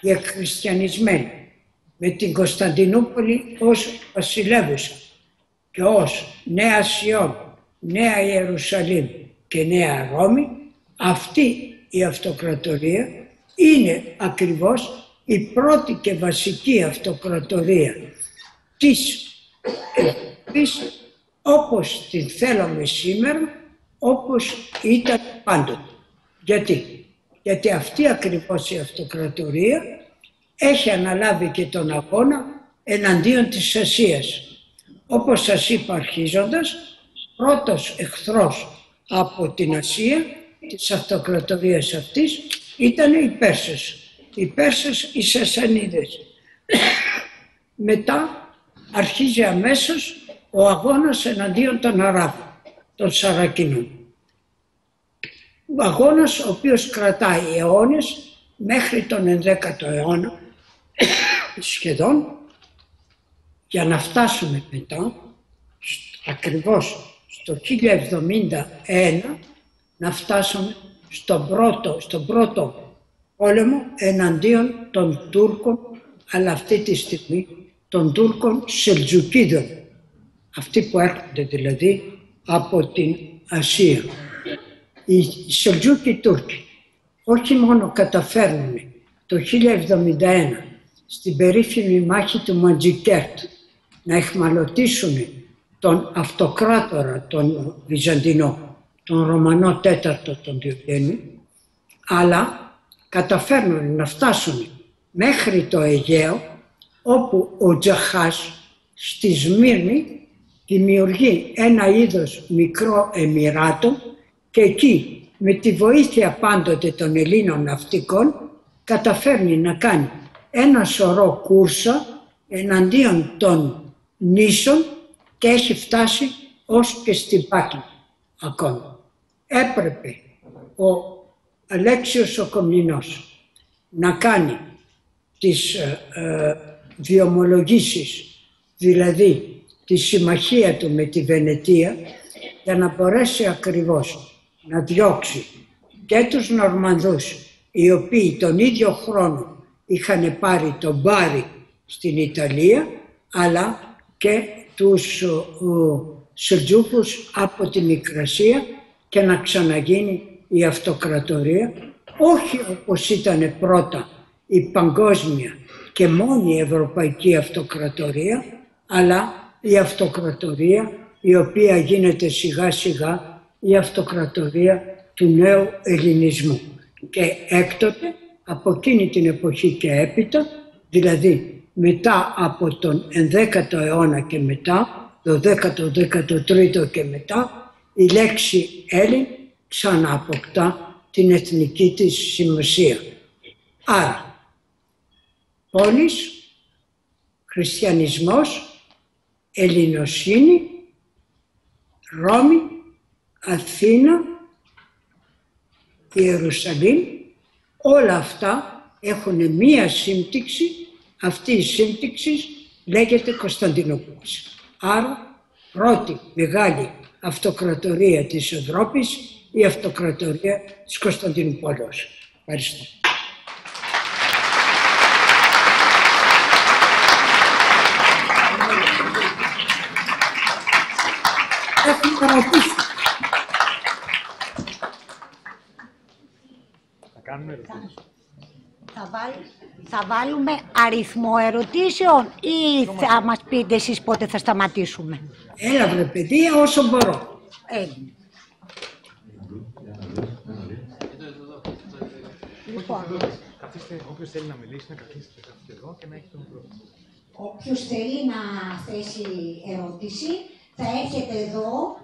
η εκχριστιανισμένη, με την Κωνσταντινούπολη ως βασιλεύουσα και ως Νέα Σιών, Νέα Ιερουσαλήμ και Νέα Ρώμη, αυτή η αυτοκρατορία είναι ακριβώς η πρώτη και βασική αυτοκρατορία της Ευρώπης, όπως την θέλουμε σήμερα, όπως ήταν πάντοτε. Γιατί αυτή ακριβώς η αυτοκρατορία έχει αναλάβει και τον αγώνα εναντίον της Ασίας. Όπως σας είπα αρχίζοντας, πρώτος εχθρός από την Ασία, της αυτοκρατορίας αυτής, ήταν οι Πέρσες. Οι Πέρσες, οι Σασανίδες. Μετά αρχίζει αμέσως ο αγώνας εναντίον των Αράβων, των Σαρακινών. Ο αγώνας ο οποίος κρατάει αιώνες μέχρι τον 11ο αιώνα σχεδόν, για να φτάσουμε μετά ακριβώς στο 1071 να φτάσουμε στον πρώτο πόλεμο εναντίον των Τούρκων, αλλά αυτή τη στιγμή των Τούρκων Σελτζουκίδων, αυτοί που έρχονται δηλαδή από την Ασία. Οι Σελτζούκοι Τούρκοι όχι μόνο καταφέρνουν το 1071 στην περίφημη μάχη του Μαντζικέρτ να εχμαλωτήσουν τον αυτοκράτορα, τον Βυζαντινό, τον Ρωμανό τέταρτο τον Διογέννη, αλλά καταφέρνουν να φτάσουν μέχρι το Αιγαίο, όπου ο Τζαχάς στη Σμύρνη δημιουργεί ένα είδος μικρό εμιράτο και εκεί με τη βοήθεια πάντοτε των Ελλήνων ναυτικών καταφέρνει να κάνει ένα σωρό κούρσα εναντίον των νήσων και έχει φτάσει ως και στην Πάτμο ακόμα. Έπρεπε ο Αλέξιος ο Κομνηνός να κάνει τις διομολογήσεις δηλαδή τη συμμαχία του με τη Βενετία, για να μπορέσει ακριβώς να διώξει και τους Νορμανδούς, οι οποίοι τον ίδιο χρόνο είχαν πάρει τον Μπάρι στην Ιταλία, αλλά και τους Σελτζούκους από τη Μικρασία, και να ξαναγίνει η αυτοκρατορία, όχι όπως ήταν πρώτα η παγκόσμια και μόνη ευρωπαϊκή αυτοκρατορία, αλλά η αυτοκρατορία η οποία γίνεται σιγά σιγά η αυτοκρατορία του νέου ελληνισμού. Και έκτοτε, από εκείνη την εποχή και έπειτα, δηλαδή μετά από τον 11ο αιώνα και μετά, το 10ο, 13ο και μετά, η λέξη Έλλην ξανααποκτά την εθνική της σημασία. Άρα, πόλης, χριστιανισμός, ελληνοσύνη, Ρώμη, Αθήνα, Ιερουσαλήμ, όλα αυτά έχουν μία σύμπτυξη, αυτή η σύμπτυξη λέγεται Κωνσταντινούπολης. Άρα, πρώτη μεγάλη αυτοκρατορία της Ευρώπης, η αυτοκρατορία της Κωνσταντινούπολης. Ευχαριστώ. Έχουμε ερωτήσει. Θα βάλουμε αριθμό ερωτήσεων ή θα μας πείτε εσείς πότε θα σταματήσουμε? Έλα βρε παιδί, όσο μπορώ. Λοιπόν, καθίστε, όποιος θέλει να μιλήσει, να καθίσετε εδώ και να έχει τον μικρόφωνο. όποιος θέλει να θέσει ερώτηση, θα έρχεται εδώ.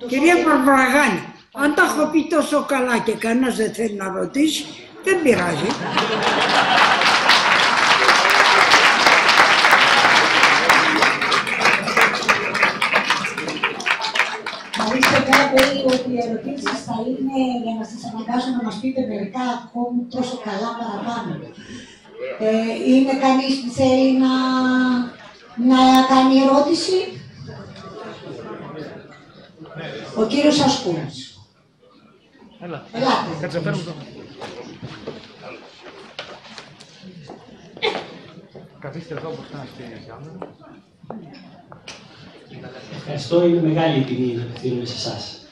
Κυρία Παρβραγάνη, αν τα έχω πει τόσο καλά και κανένας δεν θέλει να ρωτήσει, δεν πειράζει. Ορίστε κάτι ότι οι ερωτήσεις θα είναι για να σας αναγκάσω να μας πείτε μερικά ακόμη τόσο καλά παραπάνω. Είναι κανείς που θέλει να κάνει ερώτηση? Ο κύριος Ασκούνας. Ελάτε. Κάτσε, φέρουμε το. Καθίστε εδώ μπροστά στη κάμερα. Ευχαριστώ, είναι μεγάλη τιμή να απευθύνομαι σε εσάς.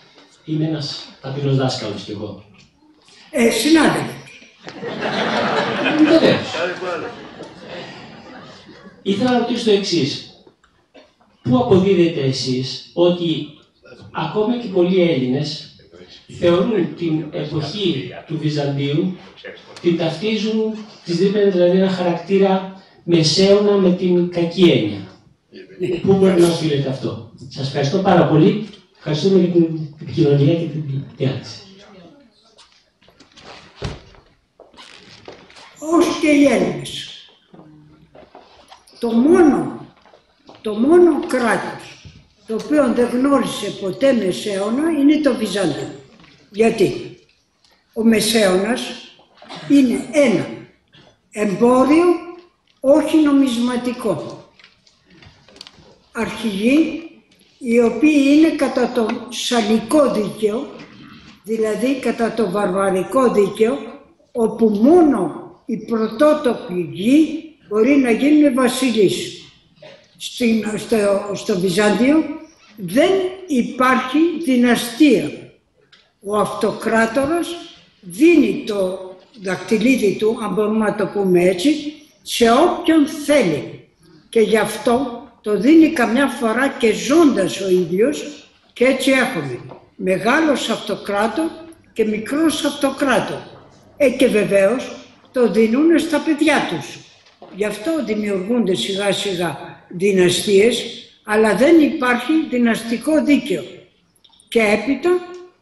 Είμαι ένας ταπεινός δάσκαλος κι εγώ. Συνάδελφε. Βεβαίως. Ήθελα να ρωτήσω το εξής. Πού αποδίδετε εσείς ότι ακόμα και πολλοί Έλληνες θεωρούν την εποχή του Βυζαντίου, την ταυτίζουν, της δίνουν δηλαδή ένα χαρακτήρα μεσαίωνα με την κακή έννοια. Πού μπορεί να οφείλεται αυτό? Σας ευχαριστώ πάρα πολύ. Ευχαριστούμε για την επικοινωνία και την διάθεση. Ως και οι Έλληνες. Το μόνο κράτος το οποίο δεν γνώρισε ποτέ μεσαίωνα είναι το Βυζάντιο. Γιατί ο μεσαίωνας είναι ένα εμπόριο όχι νομισματικό. Αρχηγοί οι οποίοι είναι κατά το σαλικό δίκαιο, δηλαδή κατά το βαρβαρικό δίκαιο, όπου μόνο οι πρωτότοποι γη μπορεί να γίνουν βασιλείς. Στο Βυζάντιο δεν υπάρχει δυναστεία. Ο αυτοκράτορας δίνει το δακτυλίδι του, αν μπορούμε να το πούμε έτσι, σε όποιον θέλει. Και γι' αυτό το δίνει καμιά φορά και ζώντας ο ίδιος, και έτσι έχουμε μεγάλος αυτοκράτορ και μικρός αυτοκράτορ. Και βεβαίως το δίνουν στα παιδιά τους. Γι' αυτό δημιουργούνται σιγά σιγά δυναστείες, αλλά δεν υπάρχει δυναστικό δίκαιο. Και έπειτα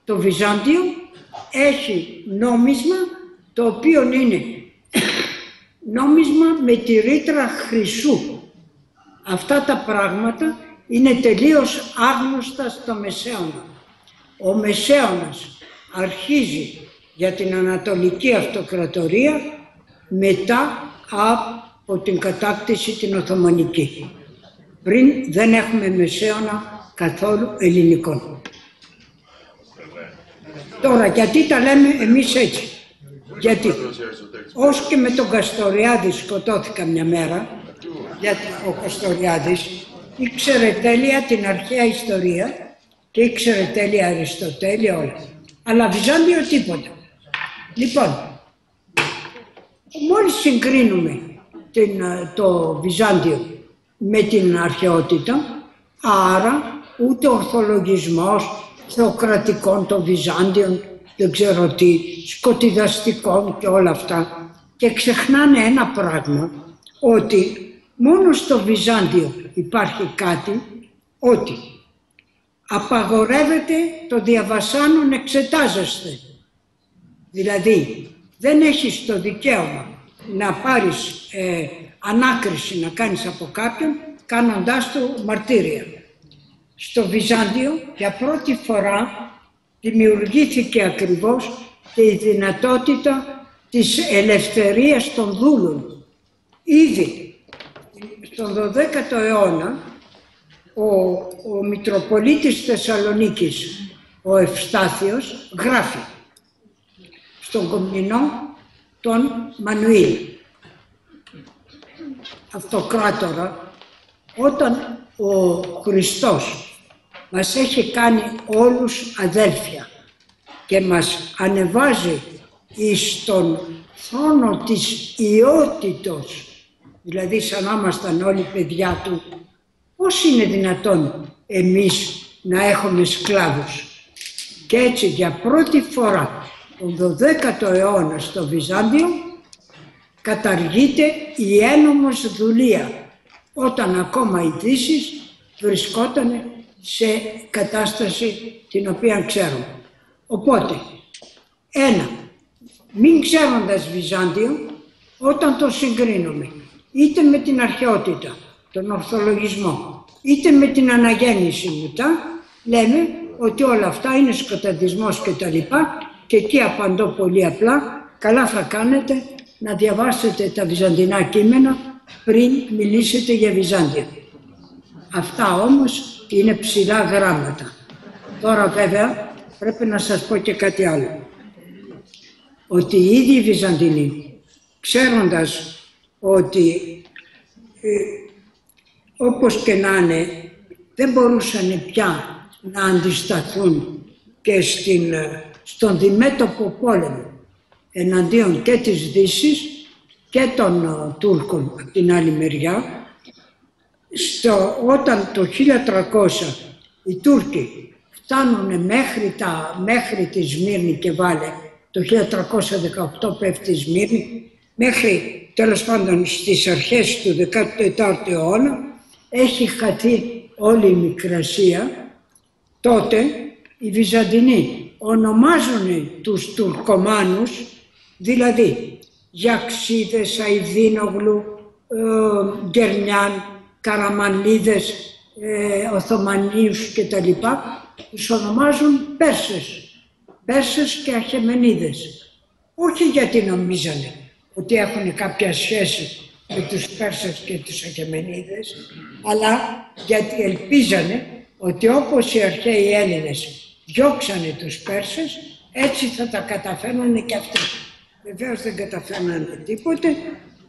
το Βυζάντιο έχει νόμισμα, το οποίο είναι νόμισμα με τη ρήτρα χρυσού. Αυτά τα πράγματα είναι τελείως άγνωστα στο Μεσαίωνα. Ο Μεσαίωνας αρχίζει για την Ανατολική Αυτοκρατορία μετά από την κατάκτηση την Οθωμανική. Πριν δεν έχουμε μεσαίωνα καθόλου ελληνικών. Τώρα, γιατί τα λέμε εμείς έτσι? Γιατί ως και με τον Καστοριάδη σκοτώθηκα μια μέρα, γιατί ο Καστοριάδης ήξερε τέλεια την αρχαία ιστορία και ήξερε τέλεια Αριστοτέλη όλα. Αλλά Βυζάντιο τίποτα. Λοιπόν, μόλις συγκρίνουμε το Βυζάντιο με την αρχαιότητα, άρα ούτε ορθολογισμός θεοκρατικών των Βυζάντιων, δεν ξέρω τι, σκοτιδαστικών και όλα αυτά, και ξεχνάνε ένα πράγμα, ότι μόνο στο Βυζάντιο υπάρχει κάτι, ότι απαγορεύεται το διαβασάνων εξετάζεστε. Δηλαδή, δεν έχεις το δικαίωμα να πάρεις ανάκριση να κάνεις από κάποιον, κάνοντάς του μαρτύρια. Στο Βυζάντιο, για πρώτη φορά, δημιουργήθηκε ακριβώς και η δυνατότητα της ελευθερίας των δούλων. Ήδη στον 12ο αιώνα, ο Μητροπολίτης Θεσσαλονίκης, ο Ευστάθιος, γράφει στον Κομνηνό τον Μανουήλ, αυτοκράτορα, όταν ο Χριστός μας έχει κάνει όλους αδέλφια και μας ανεβάζει εις τον θρόνο της ιότητος, δηλαδή σαν να ήμασταν όλοι παιδιά του, πώς είναι δυνατόν εμείς να έχουμε σκλάβους? Και έτσι για πρώτη φορά τον 12ο αιώνα στο Βυζάντιο καταργείται η ένομος δουλεία, όταν ακόμα η Δύση βρισκόταν σε κατάσταση την οποία ξέρουμε. Οπότε, μην ξέροντας Βυζάντιο, όταν το συγκρίνουμε είτε με την αρχαιότητα, τον ορθολογισμό, είτε με την αναγέννηση μετά, λέμε ότι όλα αυτά είναι σκοταδισμός και τα λοιπά, και εκεί απαντώ πολύ απλά, καλά θα κάνετε να διαβάσετε τα βυζαντινά κείμενα πριν μιλήσετε για Βυζάντια. Αυτά όμως είναι ψηλά γράμματα. Τώρα βέβαια πρέπει να σας πω και κάτι άλλο. Ότι οι ίδιοι Βυζαντινοί, ξέροντας ότι όπως και να είναι δεν μπορούσαν πια να αντισταθούν και στον διμέτωπο πόλεμο εναντίον και της Δύσης και των Τούρκων από την άλλη μεριά, όταν το 1300 οι Τούρκοι φτάνουν μέχρι τη Σμύρνη και βάλε, το 1318 πέφτει η Σμύρνη, μέχρι τέλος πάντων στις αρχές του 14ου αιώνα έχει χαθεί όλη η Μικρασία. Τότε οι Βυζαντινοί ονομάζουν τους Τουρκομάνους, δηλαδή Γιαξίδες, Αηδίνογλου, Γκερνιάν, Καραμανλίδες, Οθωμανίους κτλ. Τους ονομάζουν Πέρσες και Αχεμενίδες. Όχι γιατί νομίζανε ότι έχουν κάποια σχέση με τους Πέρσες και τους Αχεμενίδες, αλλά γιατί ελπίζανε ότι όπως οι αρχαίοι Έλληνες διώξανε τους Πέρσες, έτσι θα τα καταφέρνανε και αυτοί. Βεβαίως δεν καταφέρνανε τίποτε,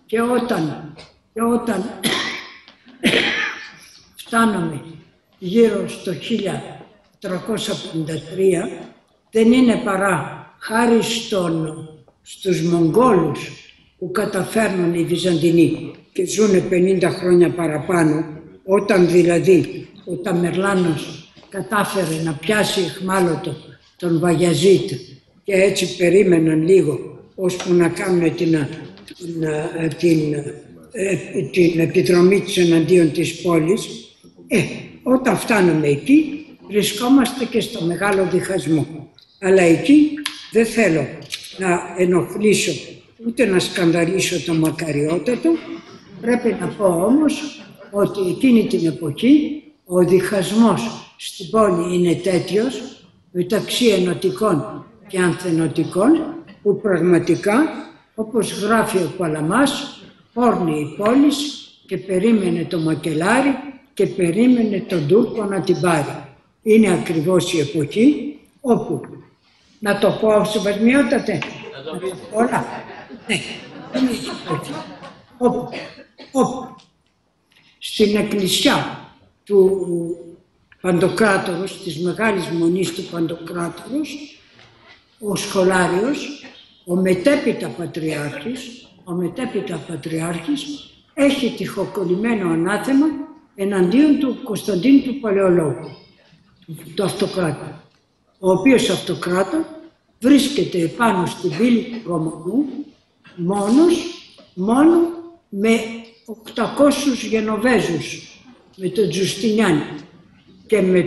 και όταν φτάναμε γύρω στο 1353, δεν είναι παρά χάρη στους Μογγόλους που καταφέρνουν οι Βυζαντινοί και ζουν 50 χρόνια παραπάνω, όταν δηλαδή ο Ταμερλάνος κατάφερε να πιάσει εχμάλωτο τον Βαγιαζίτ και έτσι περίμεναν λίγο ώσπου να κάνουν την επιδρομή της εναντίον της πόλης. Όταν φτάνουμε εκεί βρισκόμαστε και στο μεγάλο διχασμό. Αλλά εκεί δεν θέλω να ενοχλήσω ούτε να σκανδαλίσω το μακαριότατο. Πρέπει να πω όμως ότι εκείνη την εποχή ο διχασμός στην πόλη είναι τέτοιος μεταξύ ενωτικών και ανθενωτικών, που πραγματικά, όπως γράφει ο Παλαμάς, πόρνη η πόλης και περίμενε το μακελάρι και περίμενε τον Τούρκο να την πάρει. Είναι ακριβώς η εποχή όπου, να το πω σεβασμιότατε, όλα, ναι, είναι η εποχή όπου στην εκκλησιά του Παντοκράτορος, της Μεγάλης Μονής του Παντοκράτορος, ο Σχολάριος, ο μετέπειτα Πατριάρχης, έχει τυχοκολλημένο ανάθεμα εναντίον του Κωνσταντίνου του Παλαιολόγου, του Αυτοκράτα, ο οποίος Αυτοκράτα βρίσκεται επάνω στην πύλη του Ρωμανού μόνο με 800 Γενοβέζους, με τον Τζουστινιάνη και με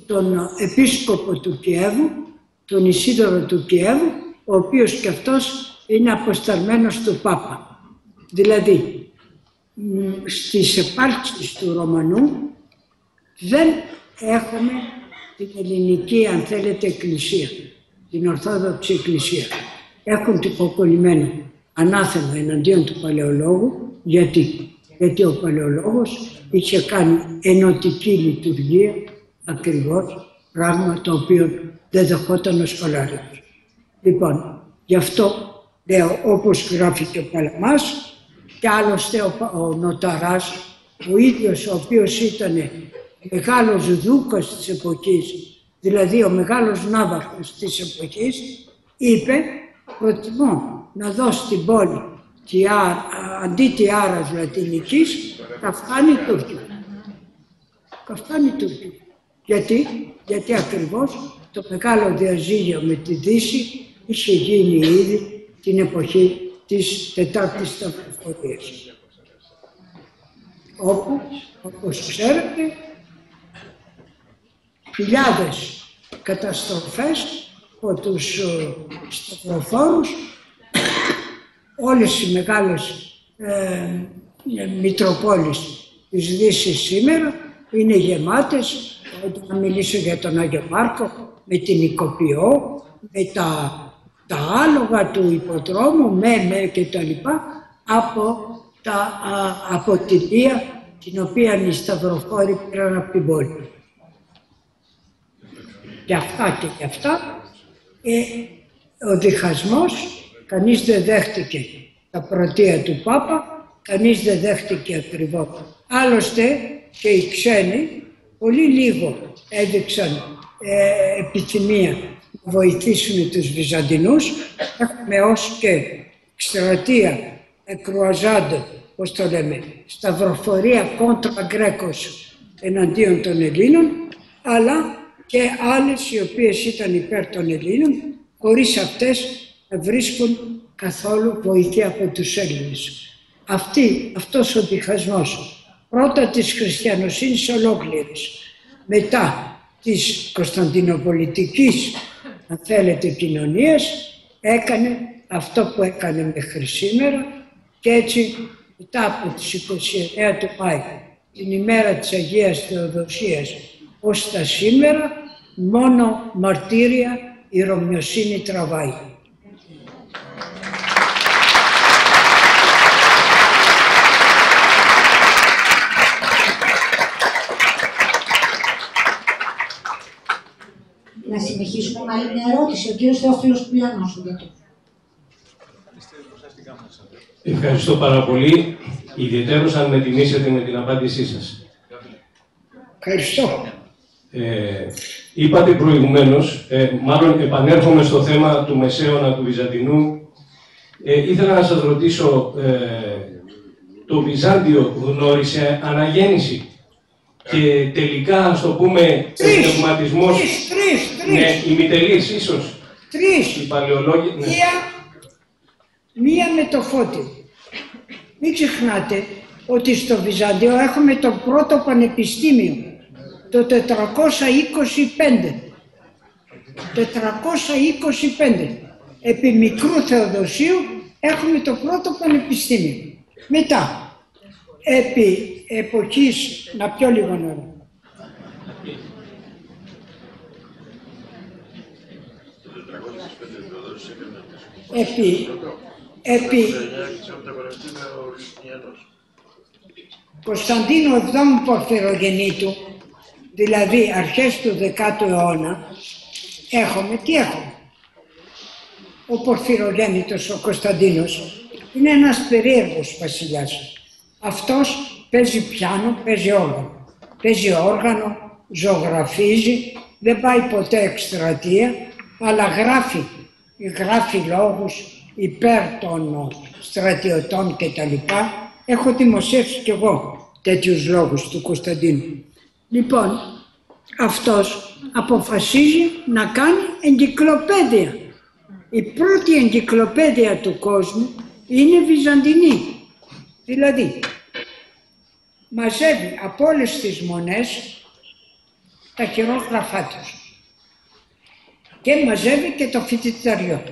τον επίσκοπο του Κιέβου, τον Ισίδωρο του Κιέβου, ο οποίος και αυτός είναι αποσταλμένος του Πάπα. Δηλαδή, στις επάρξεις του Ρωμανού δεν έχουμε την ελληνική, αν θέλετε, εκκλησία, την Ορθόδοξη Εκκλησία. Έχουν τυποκολλημένο ανάθεμα εναντίον του Παλαιολόγου. Γιατί ο Παλαιολόγος είχε κάνει ενωτική λειτουργία ακριβώς, πράγμα το οποίο δεν δεχόταν ο Σχολάριος. Λοιπόν, γι' αυτό λέω, όπως γράφει και ο Παλαμάς, και άλλωστε ο Νοταράς, ο ίδιος ο οποίος ήταν μεγάλος δούκας της εποχής, δηλαδή ο μεγάλος ναύαρχος της εποχής, είπε, προτιμώ να δω στην πόλη αντί τιάρας λατινικής, καφτάνι τουρκικό. Γιατί ακριβώς το μεγάλο διαζύγιο με τη Δύση είχε γίνει ήδη την εποχή της Τετάρτης Σταυροφορίας. Όπου, όπως ξέρετε, χιλιάδες καταστροφές από τους σταυροφόρους, όλες οι μεγάλες μητροπόλεις της Δύσης σήμερα είναι γεμάτες, να μιλήσω για τον Άγιο Μάρκο, με την Οικοποιό, με τα άλογα του υποδρόμου, και τα λοιπά, από την βία την οποία οι σταυροφόροι πήραν από την πόλη. Και αυτά, ο διχασμός, κανείς δεν δέχτηκε τα πρωτεία του Πάπα, κανείς δεν δέχτηκε ακριβώς. Άλλωστε και οι ξένοι πολύ λίγο έδειξαν επιθυμία να βοηθήσουν τους Βυζαντινούς. Έχουμε ως και εκστρατεία εκρουαζάντο, πώς το λέμε, σταυροφορία κόντρα Γκρέκος εναντίον των Ελλήνων, αλλά και άλλες οι οποίες ήταν υπέρ των Ελλήνων, χωρίς αυτές να βρίσκουν καθόλου βοήθεια από τους Έλληνες. Αυτός ο διχασμός, πρώτα της χριστιανοσύνης ολόκληρης, μετά της κωνσταντινοπολιτικής, αν θέλετε, κοινωνίας, έκανε αυτό που έκανε μέχρι σήμερα, και έτσι μετά από τις 29 του Μάη, την ημέρα της Αγίας Θεοδοσίας, ως τα σήμερα, μόνο μαρτύρια η Ρωμιοσύνη τραβάει. Να συνεχίσουμε με άλλη μια ερώτηση. Ο κύριος Θεόφιλος Πουλιανός. Ευχαριστώ πάρα πολύ. Ιδιαιτέρως αν με τιμήσετε με την απάντησή σας. Ευχαριστώ. Είπατε προηγουμένως, μάλλον επανέρχομαι στο θέμα του Μεσαίωνα του Βυζαντινού. Ήθελα να σας ρωτήσω, το Βυζάντιο γνώρισε αναγέννηση και τελικά, ας το πούμε, ο πνευματισμός, ναι, ημιτελής ίσως, οι παλαιολόγοι, ναι. Μία με το Φώτη. Μην ξεχνάτε ότι στο Βυζάντιο έχουμε το πρώτο πανεπιστήμιο, το 425. 425. Επί Μικρού Θεοδοσίου έχουμε το πρώτο πανεπιστήμιο. Μετά, επί εποχής, να πιω λίγο νερό. Κωνσταντίνο VII Πορφυρογεννήτου, δηλαδή αρχές του 10ου αιώνα, τι έχουμε. Ο Πορφυρογέννητος, ο Κωνσταντίνος, είναι ένας περίεργος βασιλιάς. Αυτός παίζει πιάνο, παίζει όργανο, ζωγραφίζει, δεν πάει ποτέ εκστρατεία, αλλά γράφει λόγους υπέρ των στρατιωτών κτλ. Έχω δημοσιεύσει κι εγώ τέτοιους λόγους του Κωνσταντίνου. Λοιπόν, αυτός αποφασίζει να κάνει εγκυκλοπαίδεια. Η πρώτη εγκυκλοπαίδεια του κόσμου είναι βυζαντινή. Δηλαδή, μαζεύει από όλες τις μονές τα χειρόγραφά τους και μαζεύει και το φοιτηταριό του.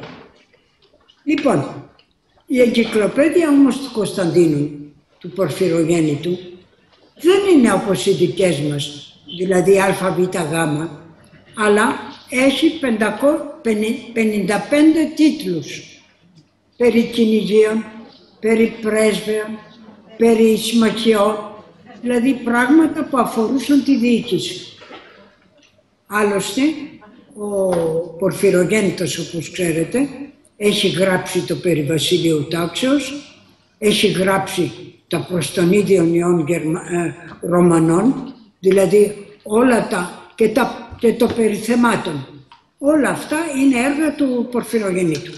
Λοιπόν, η εγκυκλοπαίδεια όμως του Κωνσταντίνου, του Πορφυρογέννητου, δεν είναι όπως οι δικές μας, δηλαδή ΑΒΓ, αλλά έχει 55 τίτλους περί κυνηγίων, περί πρέσβεων, περί συμμαχιών, δηλαδή πράγματα που αφορούσαν τη διοίκηση. Άλλωστε, ο Πορφυρογέννητος, όπως ξέρετε, έχει γράψει το περί Βασιλείου Τάξεως, έχει γράψει τα προς τον ίδιον ιών Ρωμανών, δηλαδή όλα και το περί θεμάτων. Όλα αυτά είναι έργα του Πορφυρογεννήτου.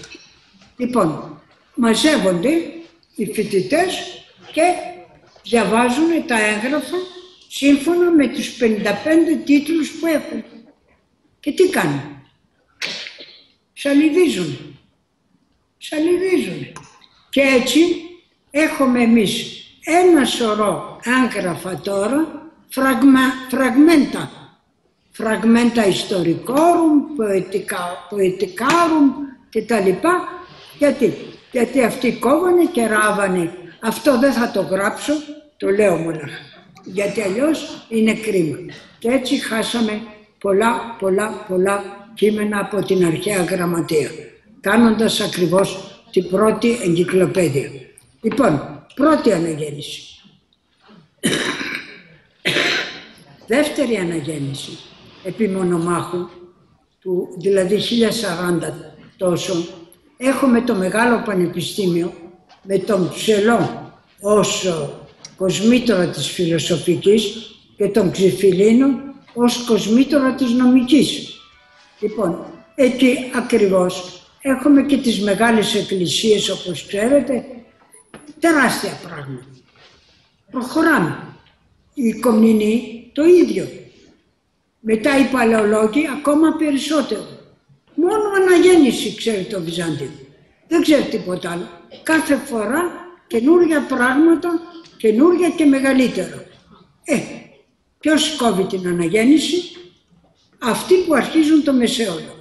Λοιπόν, μαζεύονται οι φοιτητές και διαβάζουν τα έγγραφα σύμφωνα με τους 55 τίτλους που έχουν. Και τι κάνουν? Σαλιδίζουν. Και έτσι έχουμε εμείς ένα σωρό έγγραφα τώρα, φραγμέντα ιστορικόρουμ, ποετικάρουμ κτλ. Γιατί αυτοί κόβανε και ράβανε. Αυτό δεν θα το γράψω, το λέω μονάχα, γιατί αλλιώς είναι κρίμα. Και έτσι χάσαμε πολλά κείμενα από την αρχαία γραμματεία, κάνοντας ακριβώς την πρώτη εγκυκλοπαίδεια. Λοιπόν, πρώτη αναγέννηση. Δεύτερη αναγέννηση, επί Μονομάχου, δηλαδή 1040 τόσο, έχουμε το Μεγάλο Πανεπιστήμιο με τον Ψελό ως κοσμήτωρα της φιλοσοφικής και τον Ξυφιλίνο ως κοσμήτωρα της νομικής. Λοιπόν, εκεί ακριβώς έχουμε και τις μεγάλες εκκλησίες, όπως ξέρετε, τεράστια πράγματα. Προχωράμε. Οι Κομνηνοί το ίδιο. Μετά οι Παλαιολόγοι ακόμα περισσότερο. Μόνο αναγέννηση ξέρει το Βυζάντιο. Δεν ξέρει τίποτα άλλο. Κάθε φορά καινούργια πράγματα, καινούργια και μεγαλύτερα. Ποιος κόβει την αναγέννηση? Αυτοί που αρχίζουν το Μεσαίωνα.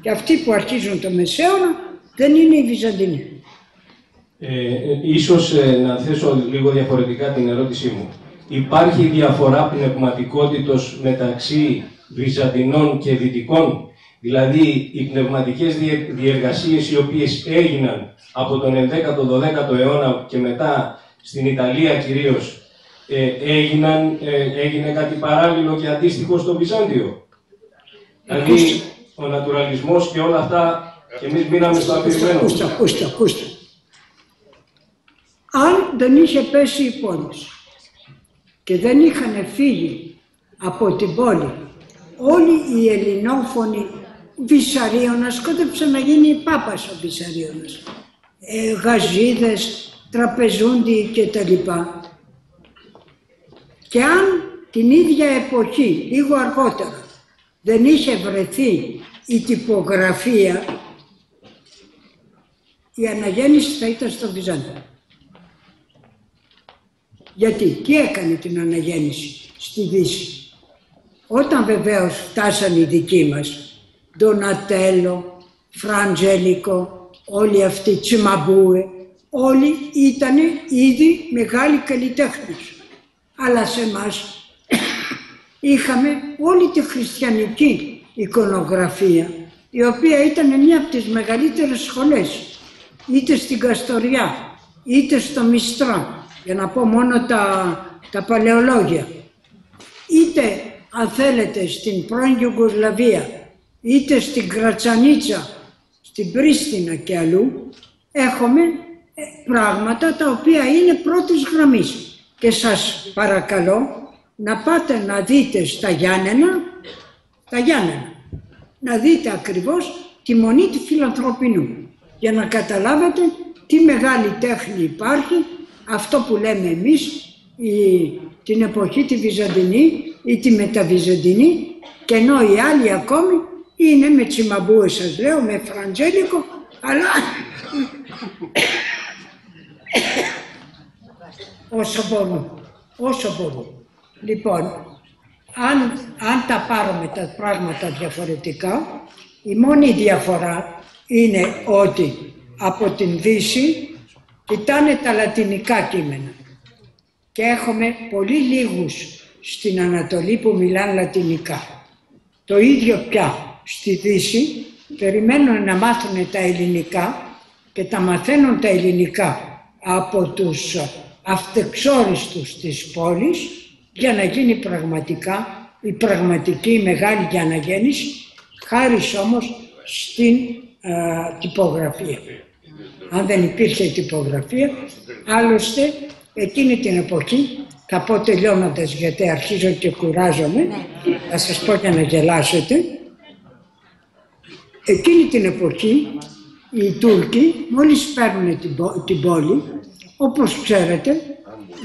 Και αυτοί που αρχίζουν το Μεσαίωνα δεν είναι οι Βυζαντινοί. Ίσως να θέσω λίγο διαφορετικά την ερώτησή μου. Υπάρχει διαφορά πνευματικότητος μεταξύ Βυζαντινών και Δυτικών? Δηλαδή, οι πνευματικές διεργασίες οι οποίες έγιναν από τον 11ο-12ο αιώνα και μετά στην Ιταλία κυρίως, έγινε κάτι παράλληλο και αντίστοιχο στο Βυζάντιο? Δηλαδή, ο νατουραλισμός και όλα αυτά, και εμείς μείναμε στο αφηρημένο. Ακούστε. Αν δεν είχε πέσει η πόλης και δεν είχαν φύγει από την πόλη όλοι οι ελληνόφωνοι, Βυσσαρίωνας σκότεψε να γίνει Πάπας ο Βυσσαρίωνας, Γαζίδες, Τραπεζούντι κτλ. Και αν την ίδια εποχή, λίγο αργότερα, δεν είχε βρεθεί η τυπογραφία, η αναγέννηση θα ήταν στο Βυζάντιο. Γιατί, τι έκανε την αναγέννηση στη Δύση? Όταν βεβαίως φτάσαν οι δικοί μας, Ντονατέλο, Φραντζέλικο, όλοι αυτοί, Τσιμαμπούε, όλοι ήταν ήδη μεγάλοι καλλιτέχνες. Αλλά σε εμάς είχαμε όλη τη χριστιανική εικονογραφία, η οποία ήταν μια από τις μεγαλύτερες σχολές, είτε στην Καστοριά, είτε στο Μιστρά, για να πω μόνο τα παλαιολόγια. Είτε αν θέλετε στην πρώην Ιουγκοσλαβία, είτε στην Κρατσανίτσα, στην Πρίστινα και αλλού, έχουμε πράγματα τα οποία είναι πρώτης γραμμής. Και σας παρακαλώ να πάτε να δείτε στα Γιάννενα, να δείτε ακριβώς τη Μονή του Φιλανθρωπινού, για να καταλάβετε τι μεγάλη τέχνη υπάρχει, αυτό που λέμε εμείς, την εποχή τη Βυζαντινή ή τη μεταβυζαντινή, και ενώ οι άλλοι ακόμη είναι με τσιμαμπούες, σας λέω, με φραντζέλικο, αλλά όσο μπορούν. Λοιπόν, αν τα πάρουμε τα πράγματα διαφορετικά, η μόνη διαφορά είναι ότι από την Δύση κοιτάνε τα λατινικά κείμενα και έχουμε πολύ λίγους στην Ανατολή που μιλάνε λατινικά. Το ίδιο πια στη Δύση περιμένουν να μάθουν τα ελληνικά και τα μαθαίνουν τα ελληνικά από τους αυτεξόριστους της πόλης για να γίνει πραγματικά η πραγματική μεγάλη αναγέννηση, χάρη όμως στην τυπογραφία. Αν δεν υπήρχε τυπογραφία, άλλωστε εκείνη την εποχή, θα πω τελειώνοντας γιατί αρχίζω και κουράζομαι, θα σας πω για να γελάσετε, εκείνη την εποχή οι Τούρκοι μόλις παίρνουν την πόλη, όπως ξέρετε,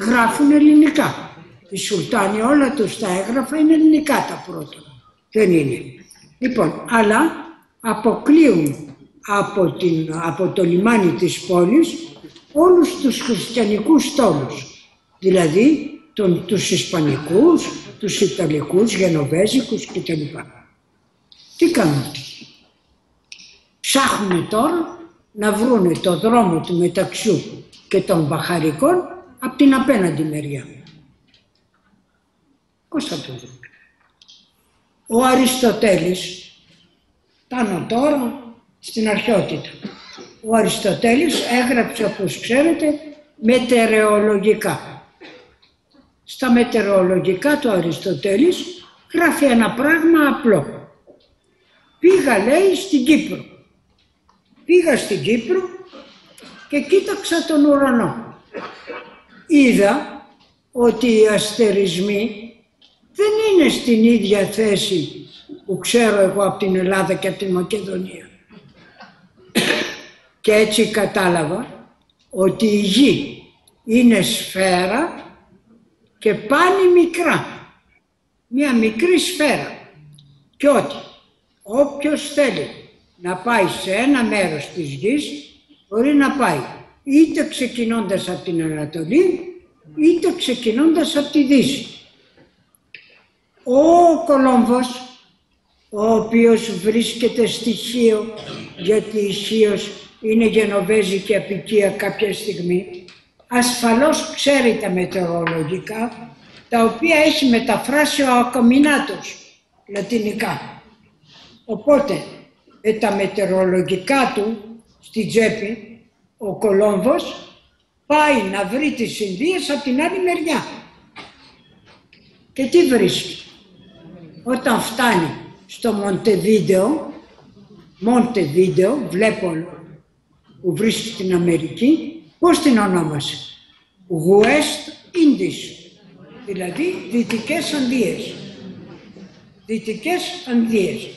γράφουν ελληνικά. Οι Σουλτάνοι όλα τους τα έγραφα είναι ελληνικά τα πρώτα. Δεν είναι. Λοιπόν, αλλά αποκλείουν από το λιμάνι της πόλης όλους τους χριστιανικούς τόλους. Δηλαδή τους Ισπανικούς, τους Ιταλικούς, Γενοβέζικους κτλ. Τι κάνουν? Ψάχνουν τώρα να βρούνε το δρόμο του Μεταξιού και των Μπαχαρικών από την απέναντι μεριά. Πώς θα το βρουν? Ο Αριστοτέλης, πάνω τώρα στην αρχαιότητα, ο Αριστοτέλης έγραψε, όπως ξέρετε, μετεωρολογικά. Στα μετεωρολογικά του Αριστοτέλης γράφει ένα πράγμα απλό. Πήγα, λέει, στην Κύπρο. Πήγα στην Κύπρο και κοίταξα τον ουρανό. Είδα ότι οι αστερισμοί δεν είναι στην ίδια θέση που ξέρω εγώ από την Ελλάδα και από την Μακεδονία. Και έτσι κατάλαβα ότι η γη είναι σφαίρα και πάνε μικρά. Μια μικρή σφαίρα. Και ότι όποιος θέλει να πάει σε ένα μέρος της γης μπορεί να πάει είτε ξεκινώντας από την Ανατολή είτε ξεκινώντας από τη Δύση. Ο Κολόμβος, ο οποίος βρίσκεται στη Χίο, γιατί η Χίος είναι γενοβέζικη αποικία κάποια στιγμή, ασφαλώς ξέρει τα μετεωρολογικά, τα οποία έχει μεταφράσει ο Ακομινάτος λατινικά. Οπότε με τα μετεωρολογικά του στη τσέπη, ο Κολόμβος πάει να βρει τις Ινδίες από την άλλη μεριά. Και τι βρίσκει? Όταν φτάνει στο Μοντεβίντεο, βλέπω που βρίσκει στην Αμερική, πώς την ονόμασε? West Indies, δηλαδή Δυτικές Ανδίες. Δυτικές Ανδίες.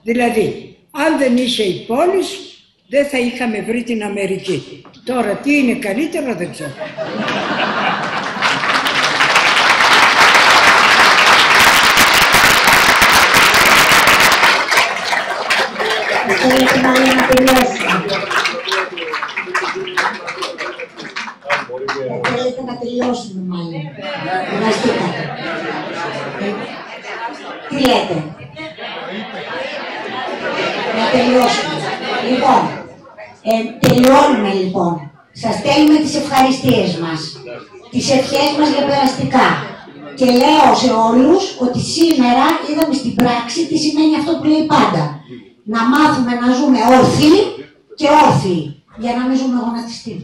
Δηλαδή, αν δεν είχε η πόλη, δεν θα είχαμε βρει την Αμερική. Τώρα τι είναι καλύτερα δεν ξέρω. Θέλετε να τελειώσει. Θέλετε να τελειώσουμε μάλλον. Κουραστήκατε. Τι λέτε? Να τελειώσουμε. Λοιπόν, τελειώνουμε λοιπόν. Σας στέλνουμε τις ευχαριστίες μας. Τις ευχές μας για περαστικά. Και λέω σε όλους ότι σήμερα είδαμε στην πράξη τι σημαίνει αυτό που λέει πάντα. Να μάθουμε να ζούμε όρθιοι και όρθιοι, για να μην ζούμε γονατιστοί.